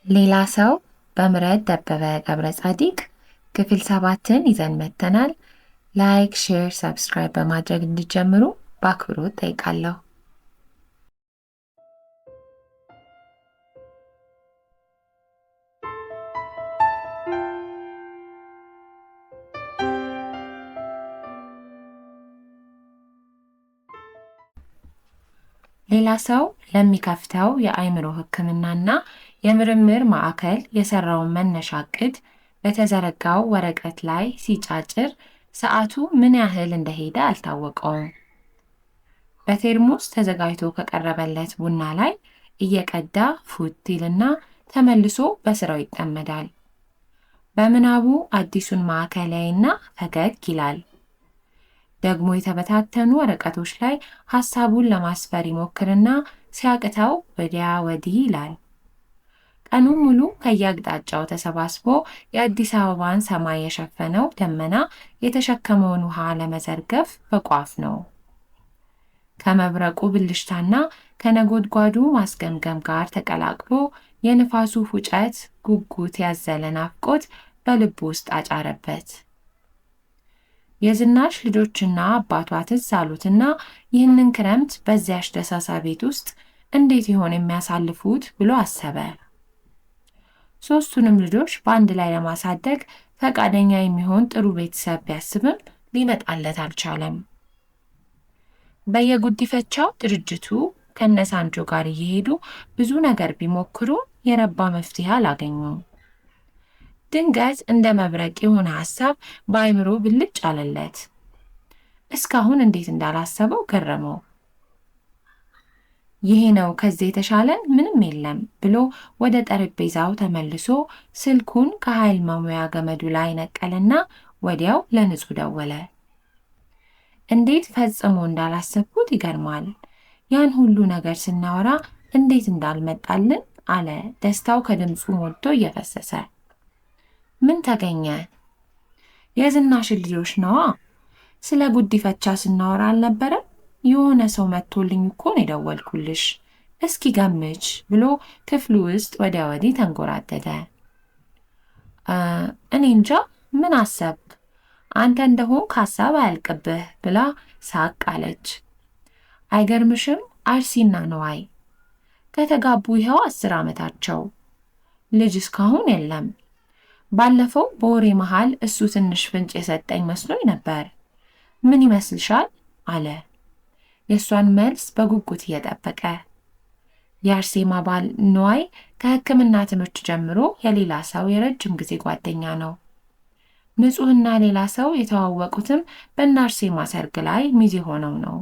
ሌላ ሰው በምህረት ደበበ ገብረ ጻዲቅ ክፍል 7ን ይዘን መጥተናል። ላይክ፣ ሼር፣ ሰብስክራይብ በማድረግ እንዲጀምሩ በአክብሮት ጠይቃለሁ። ሌላ ሰው ለሚከፍተው የአእምሮ ሕክምናና የምርምር ማዕከል የሰራውን መነሻ ዕቅድ በተዘረጋው ወረቀት ላይ ሲጫጭር ሰዓቱ ምን ያህል እንደሄደ አልታወቀውም። በቴርሙስ ተዘጋጅቶ ከቀረበለት ቡና ላይ እየቀዳ ፉት ይልና ተመልሶ በስራው ይጠመዳል። በምናቡ አዲሱን ማዕከል ያይና ፈገግ ይላል። ደግሞ የተበታተኑ ወረቀቶች ላይ ሐሳቡን ለማስፈር ይሞክርና ሲያቅተው ወዲያ ወዲህ ይላል። ቀኑን ሙሉ ከየአቅጣጫው ተሰባስቦ የአዲስ አበባን ሰማይ የሸፈነው ደመና የተሸከመውን ውሃ ለመዘርገፍ በቋፍ ነው። ከመብረቁ ብልሽታና ከነጎድጓዱ ማስገምገም ጋር ተቀላቅሎ የንፋሱ ፉጨት ጉጉት ያዘለ ናፍቆት በልቡ ውስጥ አጫረበት። የዝናሽ ልጆችና አባቷ ትዝ አሉትና ይህንን ክረምት በዚያች ደሳሳ ቤት ውስጥ እንዴት ይሆን የሚያሳልፉት ብሎ አሰበ። ሦስቱንም ልጆች በአንድ ላይ ለማሳደግ ፈቃደኛ የሚሆን ጥሩ ቤተሰብ ቢያስብም ሊመጣለት አልቻለም። በየጉዲፈቻው ድርጅቱ ከነሳንጆ ጋር እየሄዱ ብዙ ነገር ቢሞክሩ የረባ መፍትሄ አላገኙም። ድንገት እንደ መብረቅ የሆነ ሐሳብ በአእምሮ ብልጭ አለለት። እስካሁን እንዴት እንዳላሰበው ገረመው። ይሄ ነው፣ ከዚህ የተሻለ ምንም የለም ብሎ ወደ ጠረጴዛው ተመልሶ ስልኩን ከኃይል መሙያ ገመዱ ላይ ነቀለና ወዲያው ለንጹህ ደወለ። እንዴት ፈጽሞ እንዳላሰብኩት ይገርማል። ያን ሁሉ ነገር ስናወራ እንዴት እንዳልመጣልን አለ፣ ደስታው ከድምፁ ሞልቶ እየፈሰሰ። ምን ተገኘ? የዝናሽ ልጆች ነዋ። ስለ ጉዲፈቻ ስናወራ አልነበረም? የሆነ ሰው መጥቶልኝ እኮ ነው የደወልኩልሽ። እስኪ ገምች ብሎ ክፍሉ ውስጥ ወዲያ ወዲህ ተንጎራደደ። እኔ እንጃ፣ ምን አሰብክ? አንተ እንደሆንክ ሐሳብ አያልቅብህ ብላ ሳቅ አለች። አይገርምሽም? አርሲና ነዋይ ከተጋቡ ይኸው 10 ዓመታቸው። ልጅ እስካሁን የለም። ባለፈው በወሬ መሃል እሱ ትንሽ ፍንጭ የሰጠኝ መስሎኝ ነበር። ምን ይመስልሻል? አለ የእሷን መልስ በጉጉት እየጠበቀ። የአርሴማ ባል ነዋይ ከሕክምና ትምህርት ጀምሮ የሌላ ሰው የረጅም ጊዜ ጓደኛ ነው። ንጹህና ሌላ ሰው የተዋወቁትም በእነ አርሴማ ሰርግ ላይ ሚዜ ሆነው ነው።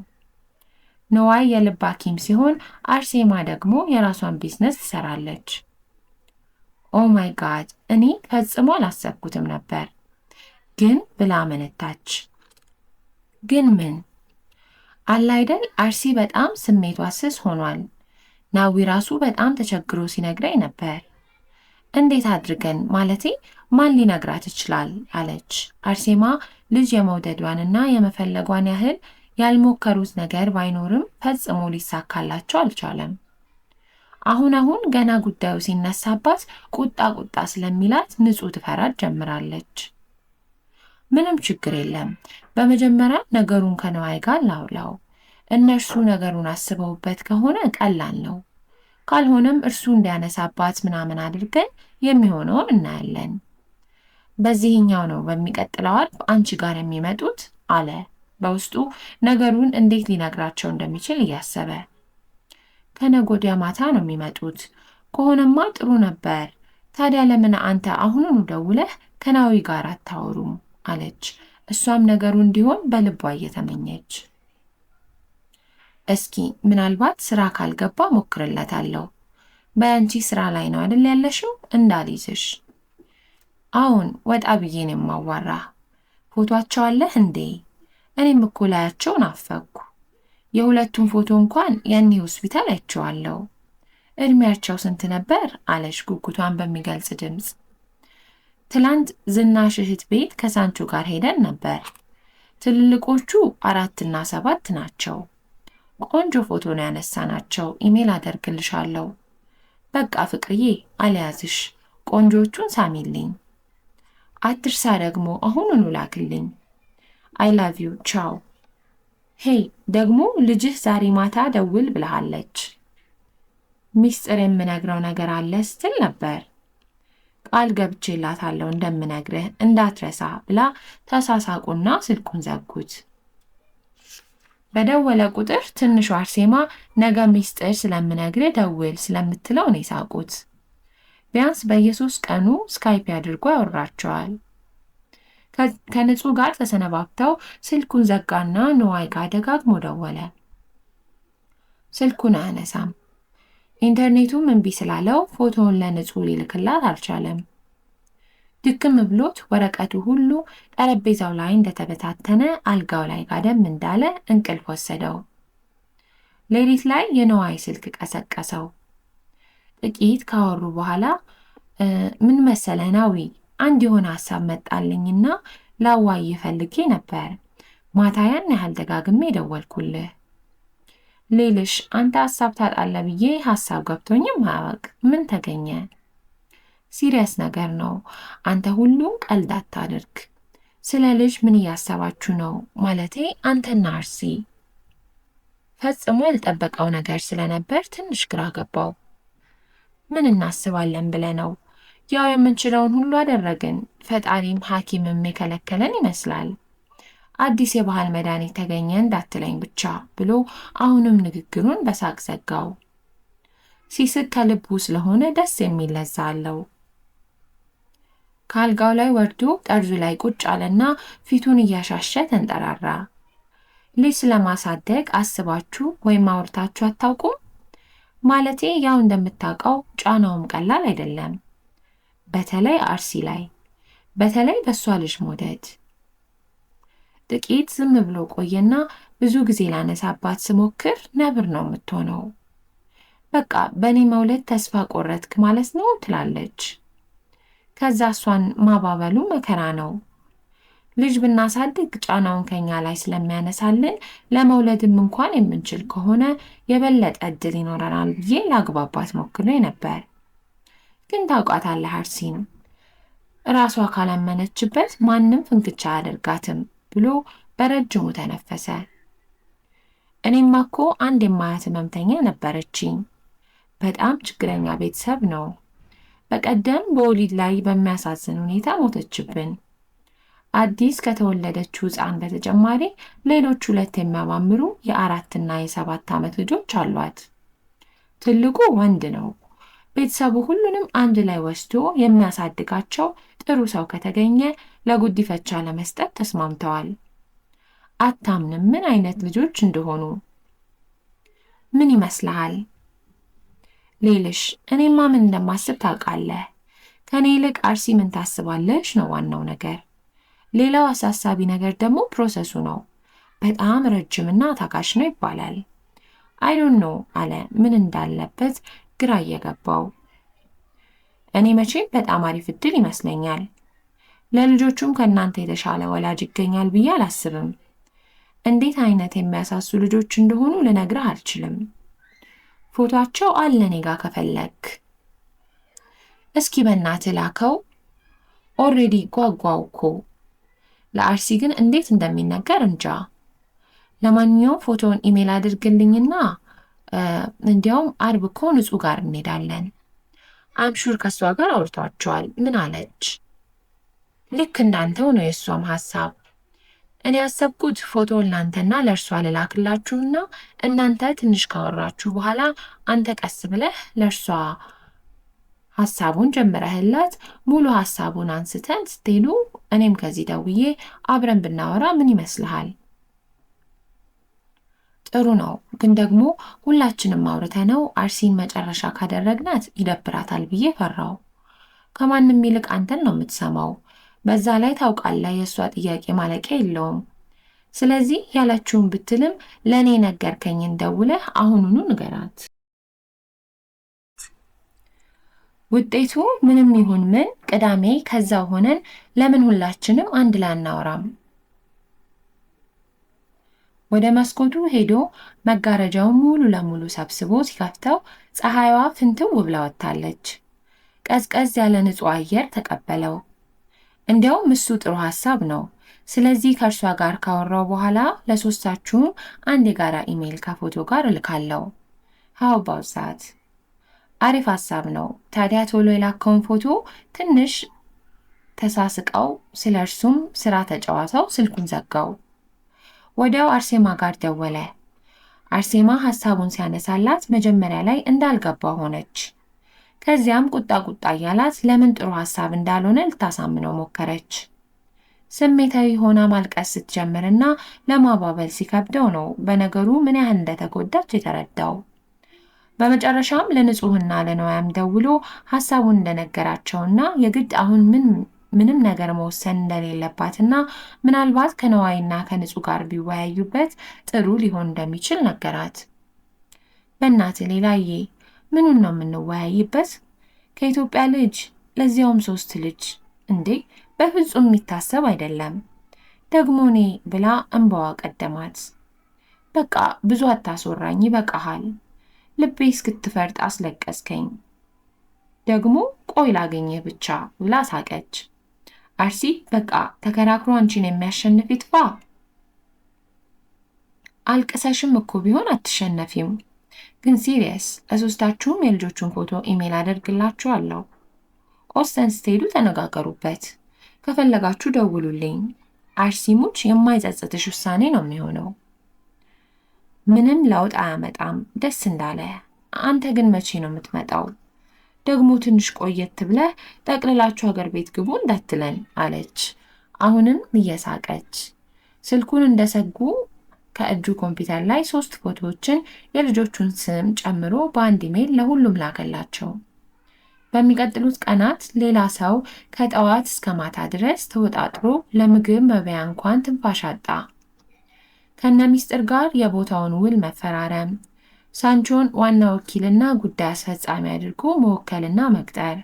ነዋይ የልብ ሐኪም ሲሆን አርሴማ ደግሞ የራሷን ቢዝነስ ትሰራለች። ኦ ማይ ጋድ! እኔ ፈጽሞ አላሰብኩትም ነበር ግን ብላ አመነታች። ግን ምን? አለ አይደል አርሲ በጣም ስሜቷ ስስ ሆኗል። ናዊ ራሱ በጣም ተቸግሮ ሲነግረኝ ነበር። እንዴት አድርገን ማለቴ ማን ሊነግራት ይችላል? አለች። አርሴማ ልጅ የመውደዷንና የመፈለጓን ያህል ያልሞከሩት ነገር ባይኖርም ፈጽሞ ሊሳካላቸው አልቻለም። አሁን ገና ጉዳዩ ሲነሳባት ቁጣ ስለሚላት ንጹህ ትፈራት ጀምራለች። ምንም ችግር የለም፣ በመጀመሪያ ነገሩን ከነዋይ ጋር ላውላው። እነርሱ ነገሩን አስበውበት ከሆነ ቀላል ነው። ካልሆነም እርሱ እንዲያነሳባት ምናምን አድርገን የሚሆነውን እናያለን። በዚህኛው ነው በሚቀጥለው አርብ አንቺ ጋር የሚመጡት አለ፣ በውስጡ ነገሩን እንዴት ሊነግራቸው እንደሚችል እያሰበ። ከነገ ወዲያ ማታ ነው የሚመጡት። ከሆነማ ጥሩ ነበር። ታዲያ ለምን አንተ አሁኑኑ ደውለህ ከናዊ ጋር አታወሩም? አለች። እሷም ነገሩ እንዲሆን በልቧ እየተመኘች። እስኪ ምናልባት ስራ ካልገባ ሞክርለታለሁ። በአንቺ ስራ ላይ ነው አይደል ያለሽው? እንዳልይዝሽ። አሁን ወጣ ብዬ ነው የማዋራ። ፎቶአቸው አለህ እንዴ? እኔም እኮ ላያቸው ናፈኩ። የሁለቱም ፎቶ እንኳን ያኔ ሆስፒታል አይቼዋለሁ። እድሜያቸው ስንት ነበር? አለች ጉጉቷን በሚገልጽ ድምፅ። ትላንት ዝናሽ እህት ቤት ከሳንቾ ጋር ሄደን ነበር። ትልልቆቹ 4 እና 7 ናቸው። ቆንጆ ፎቶ ነው ያነሳናቸው። ኢሜል አደርግልሻለሁ። በቃ ፍቅርዬ አልያዝሽ፣ ቆንጆቹን ሳሚልኝ። አትርሳ ደግሞ አሁኑኑ ላክልኝ። አይ ላቭ ዩ ቻው። ሄይ ደግሞ ልጅህ ዛሬ ማታ ደውል ብለሃለች። ሚስጥር የምነግረው ነገር አለ ስትል ነበር። ቃል ገብቼላታለሁ እንደምነግርህ እንዳትረሳ ብላ ተሳሳቁና ስልኩን ዘጉት። በደወለ ቁጥር ትንሿ አርሴማ ነገ ሚስጥር ስለምነግርህ ደውል ስለምትለው ነው የሳቁት። ቢያንስ በየ3 ቀኑ ስካይፕ አድርጎ ያወራቸዋል። ከንጹህ ጋር ተሰነባብተው ስልኩን ዘጋና ንዋይ ጋር ደጋግሞ ደወለ። ስልኩን አያነሳም። ኢንተርኔቱም እምቢ ስላለው ፎቶውን ለንጹህ ሊልክላት አልቻለም። ድክም ብሎት ወረቀቱ ሁሉ ጠረጴዛው ላይ እንደተበታተነ አልጋው ላይ ጋደም እንዳለ እንቅልፍ ወሰደው። ሌሊት ላይ የንዋይ ስልክ ቀሰቀሰው። ጥቂት ካወሩ በኋላ ምን መሰለህ ናዊ፣ አንድ የሆነ ሐሳብ መጣልኝና ላዋይ ፈልጌ ነበር። ማታ ያን ያህል ደጋግሜ ደወልኩልህ። ሌልሽ አንተ ሐሳብ ታጣለህ ብዬ ሐሳብ ገብቶኝም አያውቅ። ምን ተገኘ? ሲሪየስ ነገር ነው። አንተ ሁሉም ቀልድ አታድርግ። ስለ ልጅ ምን እያሰባችሁ ነው? ማለቴ አንተና አርሲ። ፈጽሞ ያልጠበቀው ነገር ስለነበር ትንሽ ግራ ገባው። ምን እናስባለን ብለህ ነው? ያው የምንችለውን ሁሉ አደረግን። ፈጣሪም ሐኪምም የከለከለን ይመስላል። አዲስ የባህል መድኃኒት ተገኘ እንዳትለኝ ብቻ ብሎ አሁንም ንግግሩን በሳቅ ዘጋው። ሲስቅ ከልቡ ስለሆነ ደስ የሚል ለዛ አለው። ከአልጋው ላይ ወርዶ ጠርዙ ላይ ቁጭ አለና ፊቱን እያሻሸ ተንጠራራ። ልጅ ስለማሳደግ አስባችሁ ወይም አውርታችሁ አታውቁም? ማለቴ ያው እንደምታውቀው ጫናውም ቀላል አይደለም። በተለይ አርሲ ላይ፣ በተለይ በሷ ልጅ መውደድ። ጥቂት ዝም ብሎ ቆየና ብዙ ጊዜ ላነሳባት ስሞክር ነብር ነው የምትሆነው። በቃ በእኔ መውለድ ተስፋ ቆረጥክ ማለት ነው ትላለች። ከዛ እሷን ማባበሉ መከራ ነው። ልጅ ብናሳድግ ጫናውን ከኛ ላይ ስለሚያነሳልን ለመውለድም እንኳን የምንችል ከሆነ የበለጠ እድል ይኖረናል ብዬ ላግባባት ሞክሬ ነበር። ግን ታውቃታለህ አርሲን፣ ራሷ ካላመነችበት ማንም ፍንክቻ አያደርጋትም ብሎ በረጅሙ ተነፈሰ። እኔማ እኮ አንድ የማያት ህመምተኛ ነበረችኝ። በጣም ችግረኛ ቤተሰብ ነው። በቀደም በወሊድ ላይ በሚያሳዝን ሁኔታ ሞተችብን። አዲስ ከተወለደችው ሕፃን በተጨማሪ ሌሎች 2 የሚያማምሩ የ4 እና የ7 ዓመት ልጆች አሏት። ትልቁ ወንድ ነው። ቤተሰቡ ሁሉንም አንድ ላይ ወስዶ የሚያሳድጋቸው ጥሩ ሰው ከተገኘ ለጉዲፈቻ ለመስጠት ተስማምተዋል። አታምንም ምን አይነት ልጆች እንደሆኑ። ምን ይመስልሃል? ሌልሽ እኔማ ምን እንደማስብ ታውቃለህ። ከኔ ይልቅ አርሲ ምን ታስባለሽ ነው ዋናው ነገር። ሌላው አሳሳቢ ነገር ደግሞ ፕሮሰሱ ነው። በጣም ረጅምና ታካሽ ነው ይባላል። አይ ዶንት ኖ አለ ምን እንዳለበት ግራ እየገባው። እኔ መቼም በጣም አሪፍ እድል ይመስለኛል። ለልጆቹም ከእናንተ የተሻለ ወላጅ ይገኛል ብዬ አላስብም። እንዴት አይነት የሚያሳሱ ልጆች እንደሆኑ ልነግርህ አልችልም። ፎቶአቸው አለ እኔ ጋ ከፈለክ። እስኪ በእናትህ ላከው። ኦልሬዲ ጓጓው እኮ። ለአርሲ ግን እንዴት እንደሚነገር እንጃ። ለማንኛውም ፎቶውን ኢሜል አድርግልኝና እንዲያውም አርብ እኮ ንጹህ ጋር እንሄዳለን። አምሹር ከሷ ጋር አውርቷቸዋል። ምን አለች? ልክ እንዳንተው ነው የእሷም ሐሳብ። እኔ ያሰብኩት ፎቶውን ላንተና ለእርሷ ልላክላችሁና እናንተ ትንሽ ካወራችሁ በኋላ አንተ ቀስ ብለህ ለእርሷ ሐሳቡን ጀምረህላት ሙሉ ሐሳቡን አንስተን ስትሄዱ እኔም ከዚህ ደውዬ አብረን ብናወራ ምን ይመስልሃል? ጥሩ ነው፣ ግን ደግሞ ሁላችንም አውርተነው አርሲን መጨረሻ ካደረግናት ይደብራታል ብዬ ፈራው። ከማንም ይልቅ አንተን ነው የምትሰማው። በዛ ላይ ታውቃለህ የእሷ ጥያቄ ማለቂያ የለውም። ስለዚህ ያላችሁን ብትልም ለእኔ ነገርከኝን ደውለህ አሁኑኑ ንገራት። ውጤቱ ምንም ይሁን ምን ቅዳሜ ከዛው ሆነን ለምን ሁላችንም አንድ ላይ አናወራም? ወደ መስኮቱ ሄዶ መጋረጃውን ሙሉ ለሙሉ ሰብስቦ ሲከፍተው ፀሐይዋ ፍንትው ብላ ወጥታለች። ቀዝቀዝ ያለ ንጹህ አየር ተቀበለው። እንዲያውም እሱ ጥሩ ሐሳብ ነው። ስለዚህ ከእርሷ ጋር ካወራው በኋላ ለሶስታችሁም አንድ የጋራ ኢሜል ከፎቶ ጋር እልካለሁ። How about that? አሪፍ ሐሳብ ነው። ታዲያ ቶሎ የላከውን ፎቶ ትንሽ ተሳስቀው ስለ እርሱም ስራ ተጨዋተው ስልኩን ዘጋው። ወዲያው አርሴማ ጋር ደወለ። አርሴማ ሐሳቡን ሲያነሳላት መጀመሪያ ላይ እንዳልገባ ሆነች። ከዚያም ቁጣ እያላት ለምን ጥሩ ሐሳብ እንዳልሆነ ልታሳምነው ሞከረች። ስሜታዊ ሆና ማልቀስ ስትጀምርና ለማባበል ሲከብደው ነው በነገሩ ምን ያህል እንደተጎዳች የተረዳው። በመጨረሻም ለንጹህና ለነዋያም ደውሎ ሐሳቡን እንደነገራቸውና የግድ አሁን ምንም ነገር መወሰን እንደሌለባትና ምናልባት ከነዋይና ከንጹህ ጋር ቢወያዩበት ጥሩ ሊሆን እንደሚችል ነገራት። በእናትህ ሌላዬ ምኑን ነው የምንወያይበት? ከኢትዮጵያ ልጅ ለዚያውም 3 ልጅ እንዴ! በፍጹም የሚታሰብ አይደለም። ደግሞ እኔ ብላ እንባዋ ቀደማት። በቃ ብዙ አታስወራኝ፣ ይበቃሃል። ልቤ እስክትፈርጥ አስለቀስከኝ። ደግሞ ቆይ ላገኘህ ብቻ ብላ ሳቀች። አርሲ በቃ ተከራክሮ አንቺን የሚያሸንፍ ይጥፋ። አልቅሰሽም እኮ ቢሆን አትሸነፊም። ግን ሲሪየስ ለሶስታችሁም የልጆቹን ፎቶ ኢሜል አደርግላችኋለሁ። ኦስተን ስትሄዱ ተነጋገሩበት። ከፈለጋችሁ ደውሉልኝ። አርሲሙች የማይጸጽትሽ ውሳኔ ነው የሚሆነው። ምንም ለውጥ አያመጣም። ደስ እንዳለ። አንተ ግን መቼ ነው የምትመጣው? ደግሞ ትንሽ ቆየት ብለህ ጠቅልላችሁ ሀገር ቤት ግቡ እንዳትለን አለች። አሁንም እየሳቀች ስልኩን እንደሰጉ ከእጁ ኮምፒውተር ላይ 3 ፎቶዎችን የልጆቹን ስም ጨምሮ በአንድ ኢሜል ለሁሉም ላከላቸው። በሚቀጥሉት ቀናት ሌላ ሰው ከጠዋት እስከ ማታ ድረስ ተወጣጥሮ ለምግብ መብያ እንኳን ትንፋሽ አጣ። ከነ ሚስጥር ጋር የቦታውን ውል መፈራረም፣ ሳንቾን ዋና ወኪልና ጉዳይ አስፈጻሚ አድርጎ መወከልና መቅጠር፣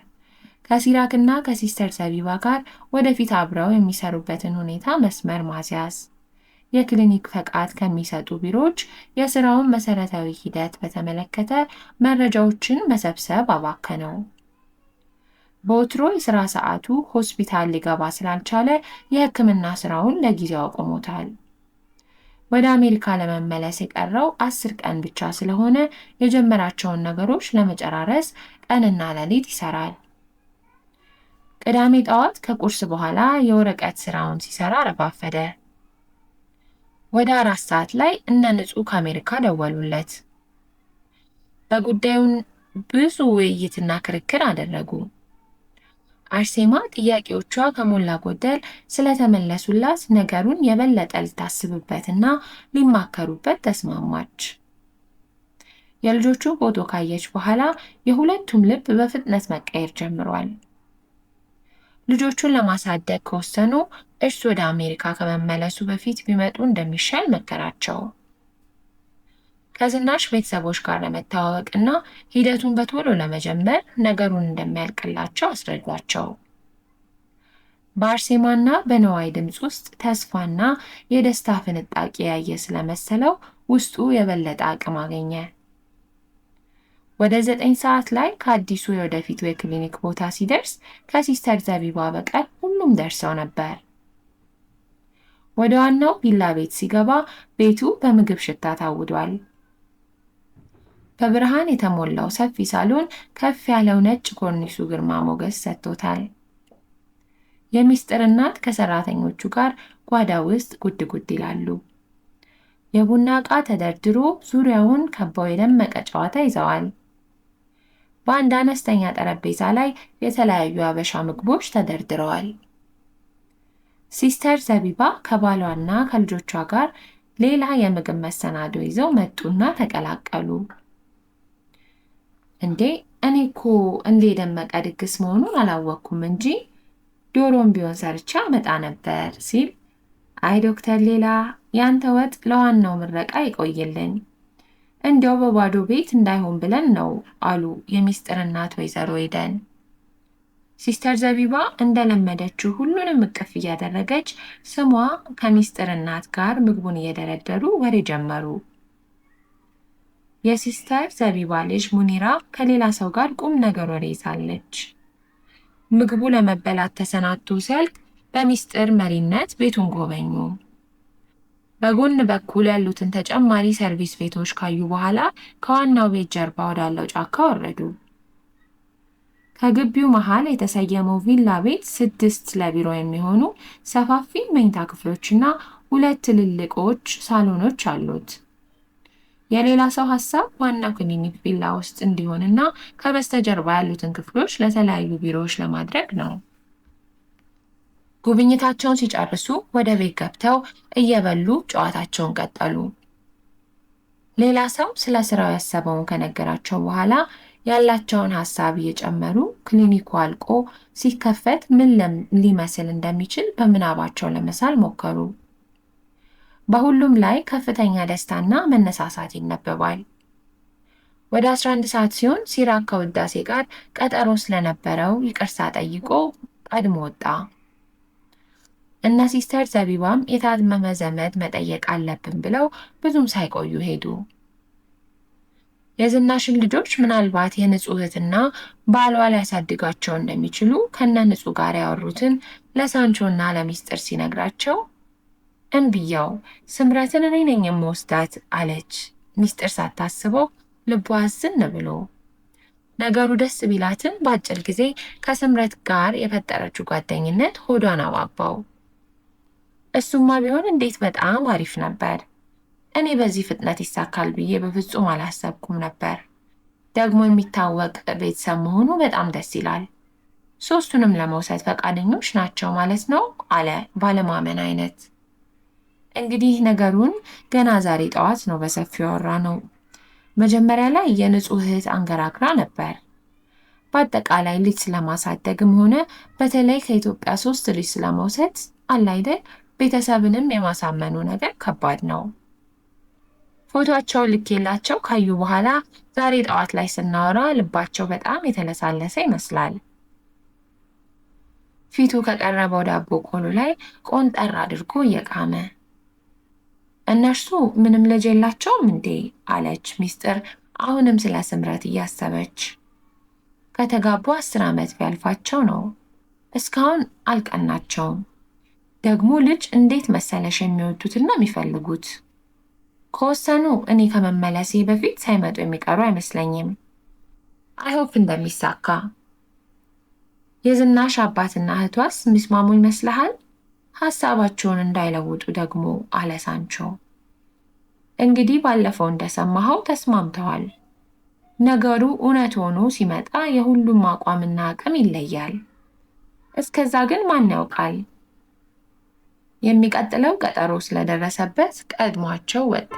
ከሲራክና ከሲስተር ዘቢባ ጋር ወደፊት አብረው የሚሰሩበትን ሁኔታ መስመር ማስያዝ፣ የክሊኒክ ፈቃድ ከሚሰጡ ቢሮዎች የስራውን መሰረታዊ ሂደት በተመለከተ መረጃዎችን መሰብሰብ አባከነው። በወትሮ የሥራ ሰዓቱ ሆስፒታል ሊገባ ስላልቻለ የሕክምና ስራውን ለጊዜው አቆሞታል። ወደ አሜሪካ ለመመለስ የቀረው 10 ቀን ብቻ ስለሆነ የጀመራቸውን ነገሮች ለመጨራረስ ቀንና ሌሊት ይሰራል። ቅዳሜ ጠዋት ከቁርስ በኋላ የወረቀት ስራውን ሲሰራ ረፋፈደ። ወደ 4 ሰዓት ላይ እነ ንጹህ ከአሜሪካ ደወሉለት። በጉዳዩን ብዙ ውይይትና ክርክር አደረጉ። አርሴማ ጥያቄዎቿ ከሞላ ጎደል ስለተመለሱላት ነገሩን የበለጠ ልታስብበትና ሊማከሩበት ተስማማች። የልጆቹ ፎቶ ካየች በኋላ የሁለቱም ልብ በፍጥነት መቀየር ጀምሯል። ልጆቹን ለማሳደግ ከወሰኑ እርሱ ወደ አሜሪካ ከመመለሱ በፊት ቢመጡ እንደሚሻል መከራቸው። ከዝናሽ ቤተሰቦች ጋር ለመተዋወቅና ሂደቱን በቶሎ ለመጀመር ነገሩን እንደሚያልቅላቸው አስረዷቸው። በአርሴማና በነዋይ ድምፅ ውስጥ ተስፋና የደስታ ፍንጣቂ ያየ ስለመሰለው ውስጡ የበለጠ አቅም አገኘ። ወደ 9 ሰዓት ላይ ከአዲሱ የወደፊቱ የክሊኒክ ቦታ ሲደርስ ከሲስተር ዘቢባ በቀር ሁሉም ደርሰው ነበር። ወደ ዋናው ቪላ ቤት ሲገባ ቤቱ በምግብ ሽታ ታውዷል። በብርሃን የተሞላው ሰፊ ሳሎን ከፍ ያለው ነጭ ኮርኒሱ ግርማ ሞገስ ሰጥቶታል። የሚስጥር እናት ከሰራተኞቹ ጋር ጓዳ ውስጥ ጉድ ጉድ ይላሉ። የቡና ዕቃ ተደርድሮ ዙሪያውን ከበው የደመቀ ጨዋታ ይዘዋል። በአንድ አነስተኛ ጠረጴዛ ላይ የተለያዩ አበሻ ምግቦች ተደርድረዋል። ሲስተር ዘቢባ ከባሏና ከልጆቿ ጋር ሌላ የምግብ መሰናዶ ይዘው መጡና ተቀላቀሉ። እንዴ እኔ እኮ እንዴ የደመቀ ድግስ መሆኑን አላወቅኩም እንጂ ዶሮም ቢሆን ሰርቻ መጣ ነበር ሲል፣ አይ ዶክተር ሌላ ያንተ ወጥ ለዋናው ምረቃ ይቆይልን፣ እንዲያው በባዶ ቤት እንዳይሆን ብለን ነው አሉ የሚስጥር እናት ወይዘሮ ኤደን። ሲስተር ዘቢባ እንደለመደችው ሁሉንም እቅፍ እያደረገች ስሟ ከሚስጥር እናት ጋር ምግቡን እየደረደሩ ወሬ ጀመሩ። የሲስተር ዘቢባ ልጅ ሙኒራ ከሌላ ሰው ጋር ቁም ነገር ወሬ ይዛለች። ምግቡ ለመበላት ተሰናድቶ ሲያልቅ በሚስጥር መሪነት ቤቱን ጎበኙ። በጎን በኩል ያሉትን ተጨማሪ ሰርቪስ ቤቶች ካዩ በኋላ ከዋናው ቤት ጀርባ ወዳለው ጫካ ወረዱ። ከግቢው መሃል የተሰየመው ቪላ ቤት 6 ለቢሮ የሚሆኑ ሰፋፊ መኝታ ክፍሎችና 2 ትልልቆች ሳሎኖች አሉት። የሌላ ሰው ሐሳብ ዋናው ክሊኒክ ቪላ ውስጥ እንዲሆንና ከበስተጀርባ ያሉትን ክፍሎች ለተለያዩ ቢሮዎች ለማድረግ ነው። ጉብኝታቸውን ሲጨርሱ ወደ ቤት ገብተው እየበሉ ጨዋታቸውን ቀጠሉ። ሌላ ሰው ስለ ስራው ያሰበውን ከነገራቸው በኋላ ያላቸውን ሐሳብ እየጨመሩ ክሊኒኩ አልቆ ሲከፈት ምን ሊመስል እንደሚችል በምናባቸው ለመሳል ሞከሩ። በሁሉም ላይ ከፍተኛ ደስታና መነሳሳት ይነበባል። ወደ 11 ሰዓት ሲሆን ሲራክ ከውዳሴ ጋር ቀጠሮ ስለነበረው ይቅርታ ጠይቆ ቀድሞ ወጣ። እነ ሲስተር ዘቢባም የታመመ ዘመድ መጠየቅ አለብን ብለው ብዙም ሳይቆዩ ሄዱ። የዝናሽን ልጆች ምናልባት የንጹህ እህትና ባሏ ሊያሳድጋቸው እንደሚችሉ ከነ ንጹህ ጋር ያወሩትን ለሳንቾና ለሚስጥር ሲነግራቸው እንብያው ስምረትን እኔ ነኝ የምወስዳት አለች። ሚስጥር ሳታስበው ልቧ ዝን ብሎ ነገሩ ደስ ቢላትን በአጭር ጊዜ ከስምረት ጋር የፈጠረችው ጓደኝነት ሆዷን አባባው። እሱማ ቢሆን እንዴት በጣም አሪፍ ነበር። እኔ በዚህ ፍጥነት ይሳካል ብዬ በፍጹም አላሰብኩም ነበር። ደግሞ የሚታወቅ ቤተሰብ መሆኑ በጣም ደስ ይላል። 3ቱንም ለመውሰድ ፈቃደኞች ናቸው ማለት ነው አለ ባለማመን አይነት። እንግዲህ ነገሩን ገና ዛሬ ጠዋት ነው በሰፊው ያወራነው። መጀመሪያ ላይ የንጹህ እህት አንገራግራ ነበር። በአጠቃላይ ልጅ ስለማሳደግም ሆነ በተለይ ከኢትዮጵያ 3 ልጅ ስለመውሰድ አለ አይደል ቤተሰብንም የማሳመኑ ነገር ከባድ ነው። ፎቶአቸውን ልኬላቸው ካዩ በኋላ ዛሬ ጠዋት ላይ ስናወራ ልባቸው በጣም የተለሳለሰ ይመስላል። ፊቱ ከቀረበው ዳቦ ቆሎ ላይ ቆንጠር አድርጎ እየቃመ እነርሱ ምንም ልጅ የላቸውም እንዴ አለች ሚስጥር አሁንም ስለ ስምረት እያሰበች። ከተጋቡ 10 ዓመት ቢያልፋቸው ነው። እስካሁን አልቀናቸውም። ደግሞ ልጅ እንዴት መሰለሽ የሚወዱትና የሚፈልጉት። ከወሰኑ እኔ ከመመለሴ በፊት ሳይመጡ የሚቀሩ አይመስለኝም። አይሆፕ እንደሚሳካ። የዝናሽ አባትና እህቷስ የሚስማሙ ይመስልሃል? ሐሳባቸውን እንዳይለውጡ ደግሞ አለ ሳንቾ። እንግዲህ ባለፈው እንደሰማኸው ተስማምተዋል። ነገሩ እውነት ሆኖ ሲመጣ የሁሉም አቋምና አቅም ይለያል። እስከዛ ግን ማን ያውቃል? የሚቀጥለው ቀጠሮ ስለደረሰበት ቀድሟቸው ወጣ።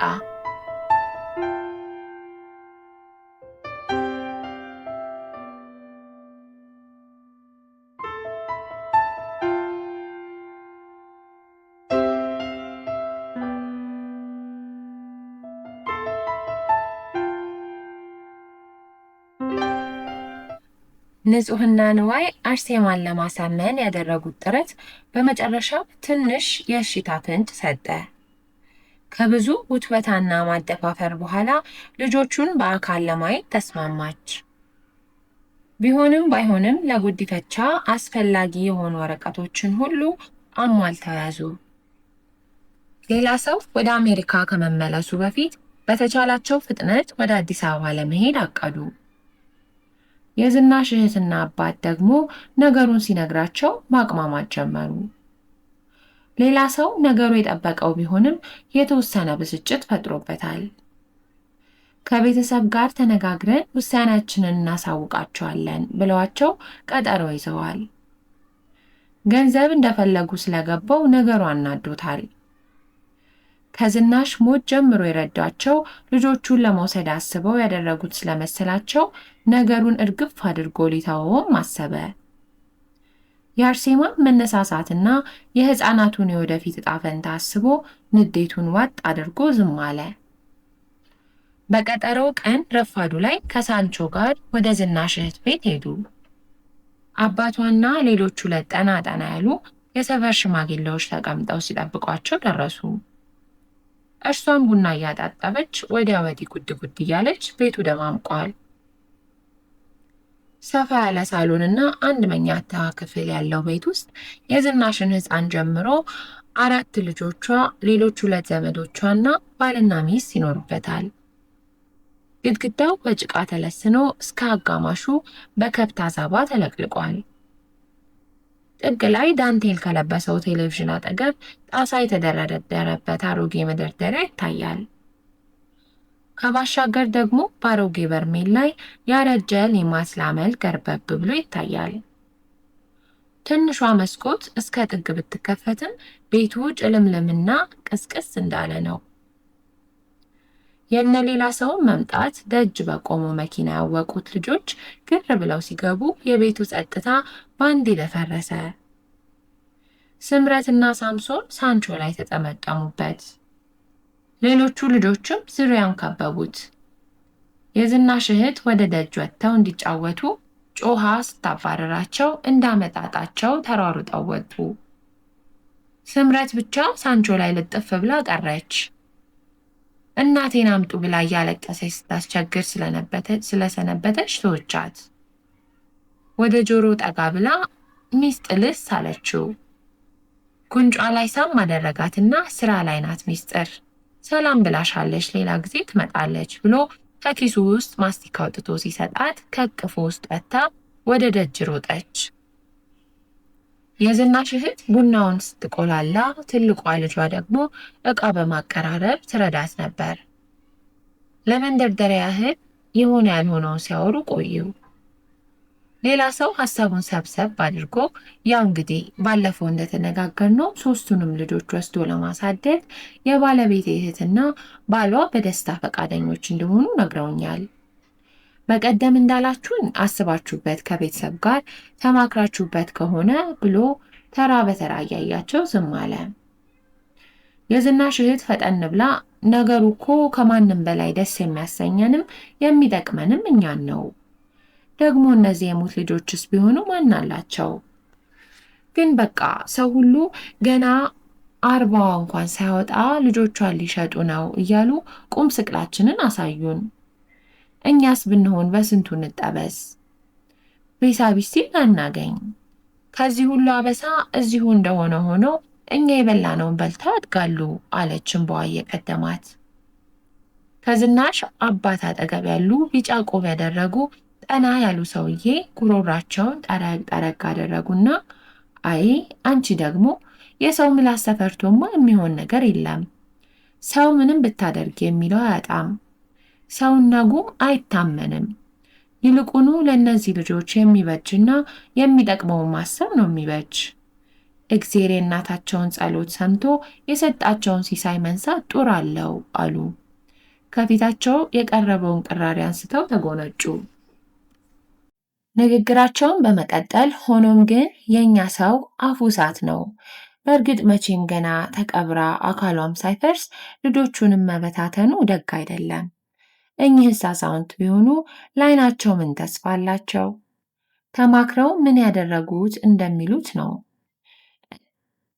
ንጹህና ንዋይ አርሴማን ለማሳመን ያደረጉት ጥረት በመጨረሻ ትንሽ የእሽታ ፍንጭ ሰጠ። ከብዙ ውትወታና ማደፋፈር በኋላ ልጆቹን በአካል ለማየት ተስማማች። ቢሆንም ባይሆንም ለጉዲፈቻ አስፈላጊ የሆኑ ወረቀቶችን ሁሉ አሟልተው ያዙ። ሌላ ሰው ወደ አሜሪካ ከመመለሱ በፊት በተቻላቸው ፍጥነት ወደ አዲስ አበባ ለመሄድ አቀዱ። የዝናሽ እህትና አባት ደግሞ ነገሩን ሲነግራቸው ማቅማማት ጀመሩ። ሌላ ሰው ነገሩ የጠበቀው ቢሆንም የተወሰነ ብስጭት ፈጥሮበታል። ከቤተሰብ ጋር ተነጋግረን ውሳኔያችንን እናሳውቃቸዋለን ብለዋቸው ቀጠሮ ይዘዋል። ገንዘብ እንደፈለጉ ስለገባው ነገሩ አናዶታል። ከዝናሽ ሞት ጀምሮ የረዳቸው ልጆቹን ለመውሰድ አስበው ያደረጉት ስለመሰላቸው ነገሩን እርግፍ አድርጎ ሊተወውም አሰበ። የአርሴማ መነሳሳትና የሕፃናቱን የወደፊት ዕጣ ፈንታ አስቦ ንዴቱን ዋጥ አድርጎ ዝም አለ። በቀጠሮው ቀን ረፋዱ ላይ ከሳንቾ ጋር ወደ ዝናሽ እህት ቤት ሄዱ። አባቷና ሌሎች ሁለት ጠና ጠና ያሉ የሰፈር ሽማግሌዎች ተቀምጠው ሲጠብቋቸው ደረሱ። እርሷም ቡና እያጣጠበች ወዲያ ወዲህ ጉድ ጉድ እያለች ቤቱ ደማምቋል። ሰፋ ያለ ሳሎንና አንድ መኝታ ክፍል ያለው ቤት ውስጥ የዝናሽን ሕፃን ጀምሮ 4 ልጆቿ፣ ሌሎች 2 ዘመዶቿና ባልና ሚስት ይኖሩበታል። ግድግዳው በጭቃ ተለስኖ እስከ አጋማሹ በከብት አዛባ ተለቅልቋል። ጥግ ላይ ዳንቴል ከለበሰው ቴሌቪዥን አጠገብ ጣሳ የተደረደረበት አሮጌ መደርደሪያ ይታያል። ከባሻገር ደግሞ በአሮጌ በርሜል ላይ ያረጀ ሌማት ላመል ገርበብ ብሎ ይታያል። ትንሿ መስኮት እስከ ጥግ ብትከፈትም ቤቱ ጭልምልምና ቅስቅስ እንዳለ ነው። የነ ሌላ ሰውን መምጣት ደጅ በቆመው መኪና ያወቁት ልጆች ግር ብለው ሲገቡ የቤቱ ጸጥታ በአንዴ ደፈረሰ። ስምረትና ሳምሶን ሳንቾ ላይ ተጠመጠሙበት። ሌሎቹ ልጆችም ዙሪያውን ከበቡት። የዝናሽ እህት ወደ ደጅ ወጥተው እንዲጫወቱ ጮሃ ስታባረራቸው እንዳመጣጣቸው ተሯሩጠው ወጡ። ስምረት ብቻ ሳንቾ ላይ ልጥፍ ብላ ቀረች። እናቴን አምጡ ብላ እያለቀሰች ስታስቸግር ስለሰነበተች ተወቻት። ወደ ጆሮ ጠጋ ብላ ሚስጥልስ አለችው። ጉንጯ ላይ ሳም አደረጋትና ስራ ላይ ናት ሚስጥር፣ ሰላም ብላሻለች፣ ሌላ ጊዜ ትመጣለች ብሎ ከኪሱ ውስጥ ማስቲካ አውጥቶ ሲሰጣት ከእቅፉ ውስጥ ወጥታ ወደ ደጅ ሮጠች። የዝናሽ እህት ቡናውን ስትቆላላ ትልቋ ልጇ ደግሞ ዕቃ በማቀራረብ ትረዳት ነበር። ለመንደርደሪያ ያህል የሆነ ያልሆነውን ሲያወሩ ቆዩ። ሌላ ሰው ሀሳቡን ሰብሰብ አድርጎ ያው እንግዲህ ባለፈው እንደተነጋገርነው 3ቱንም ልጆች ወስዶ ለማሳደግ የባለቤቴ እህትና ባሏ በደስታ ፈቃደኞች እንደሆኑ ነግረውኛል። በቀደም እንዳላችሁን አስባችሁበት ከቤተሰብ ጋር ተማክራችሁበት ከሆነ ብሎ ተራ በተራ እያያቸው ዝም አለ። የዝናሽ እህት ፈጠን ብላ ነገሩ እኮ ከማንም በላይ ደስ የሚያሰኘንም የሚጠቅመንም እኛን ነው። ደግሞ እነዚህ የሙት ልጆችስ ቢሆኑ ማን አላቸው? ግን በቃ ሰው ሁሉ ገና 40 እንኳን ሳይወጣ ልጆቿን ሊሸጡ ነው እያሉ ቁም ስቅላችንን አሳዩን። እኛስ ብንሆን በስንቱ እንጠበስ? ቤሳቢስ ሲል አናገኝ። ከዚህ ሁሉ አበሳ እዚሁ እንደሆነ ሆኖ እኛ የበላነውን በልተው ያድጋሉ አለች እንባዋ እየቀደማት። ከዝናሽ አባት አጠገብ ያሉ ቢጫ ቆብ ያደረጉ ጠና ያሉ ሰውዬ ጉሮራቸውን ጠረግ ጠረግ አደረጉና አይ አንቺ ደግሞ የሰው ምላስ ተፈርቶማ የሚሆን ነገር የለም። ሰው ምንም ብታደርግ የሚለው አያጣም። ሰውና ጉም አይታመንም። ይልቁኑ ለእነዚህ ልጆች የሚበጅና የሚጠቅመውን ማሰብ ነው የሚበጅ። እግዜር የእናታቸውን ጸሎት ሰምቶ የሰጣቸውን ሲሳይ መንሳት ጡር አለው አሉ። ከፊታቸው የቀረበውን ቅራሪ አንስተው ተጎነጩ። ንግግራቸውን በመቀጠል ሆኖም ግን የኛ ሰው አፉ እሳት ነው። በእርግጥ መቼም ገና ተቀብራ አካሏም ሳይፈርስ ልጆቹንም መበታተኑ ደግ አይደለም። እኚህስ አዛውንት ቢሆኑ ለዓይናቸው ምን ተስፋ አላቸው? ተማክረው ምን ያደረጉት እንደሚሉት ነው።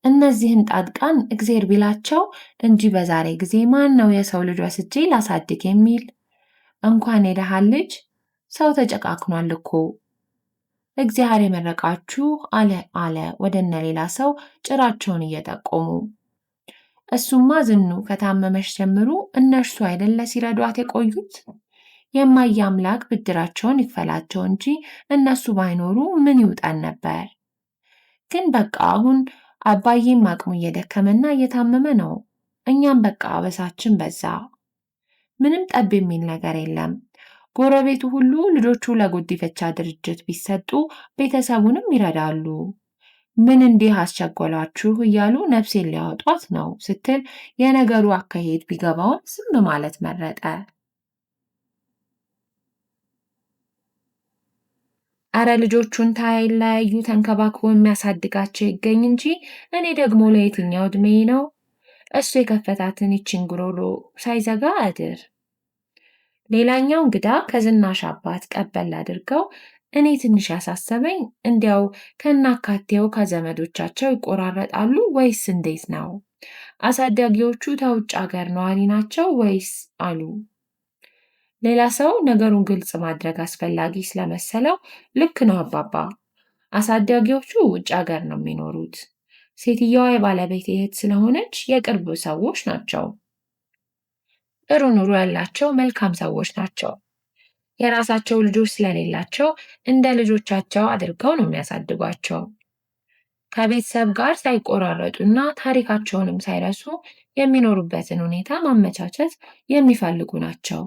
እነዚህን ጣድቃን እግዜር ቢላቸው እንጂ በዛሬ ጊዜ ማን ነው የሰው ልጅ ወስጄ ላሳድግ የሚል? እንኳን የደሃን ልጅ ሰው ተጨቃክኗል እኮ። እግዚአብሔር የመረቃችሁ አለ ወደነ ሌላ ሰው ጭራቸውን እየጠቆሙ። እሱማ ዝኑ ከታመመሽ ጀምሮ እነርሱ አይደለ ሲረዷት የቆዩት? የማየ አምላክ ብድራቸውን ይክፈላቸው እንጂ እነሱ ባይኖሩ ምን ይውጣን ነበር? ግን በቃ አሁን አባዬም አቅሙ እየደከመና እየታመመ ነው። እኛም በቃ አበሳችን በዛ። ምንም ጠብ የሚል ነገር የለም። ጎረቤቱ ሁሉ ልጆቹ ለጉዲፈቻ ድርጅት ቢሰጡ ቤተሰቡንም ይረዳሉ። ምን እንዲህ አስቸኮላችሁ እያሉ ነፍሴን ሊያወጧት ነው ስትል የነገሩ አካሄድ ቢገባውም ዝም ማለት መረጠ። አረ ልጆቹን ታይለያዩ ተንከባክቦ የሚያሳድጋቸው ይገኝ እንጂ እኔ ደግሞ ለየትኛው ዕድሜ ነው? እሱ የከፈታትን ይችን ጉሮሮ ሳይዘጋ አድር። ሌላኛው እንግዳ ከዝናሽ አባት ቀበል አድርገው እኔ ትንሽ ያሳሰበኝ እንዲያው ከናካቴው ከዘመዶቻቸው ይቆራረጣሉ ወይስ እንዴት ነው? አሳዳጊዎቹ ከውጭ ሀገር ነዋሪ ናቸው ወይስ አሉ። ሌላ ሰው ነገሩን ግልጽ ማድረግ አስፈላጊ ስለመሰለው ልክ ነው አባባ፣ አሳዳጊዎቹ ውጭ ሀገር ነው የሚኖሩት። ሴትየዋ የባለቤቴ እህት ስለሆነች የቅርብ ሰዎች ናቸው። ጥሩ ኑሮ ያላቸው መልካም ሰዎች ናቸው። የራሳቸው ልጆች ስለሌላቸው እንደ ልጆቻቸው አድርገው ነው የሚያሳድጓቸው። ከቤተሰብ ጋር ሳይቆራረጡና ታሪካቸውንም ሳይረሱ የሚኖሩበትን ሁኔታ ማመቻቸት የሚፈልጉ ናቸው።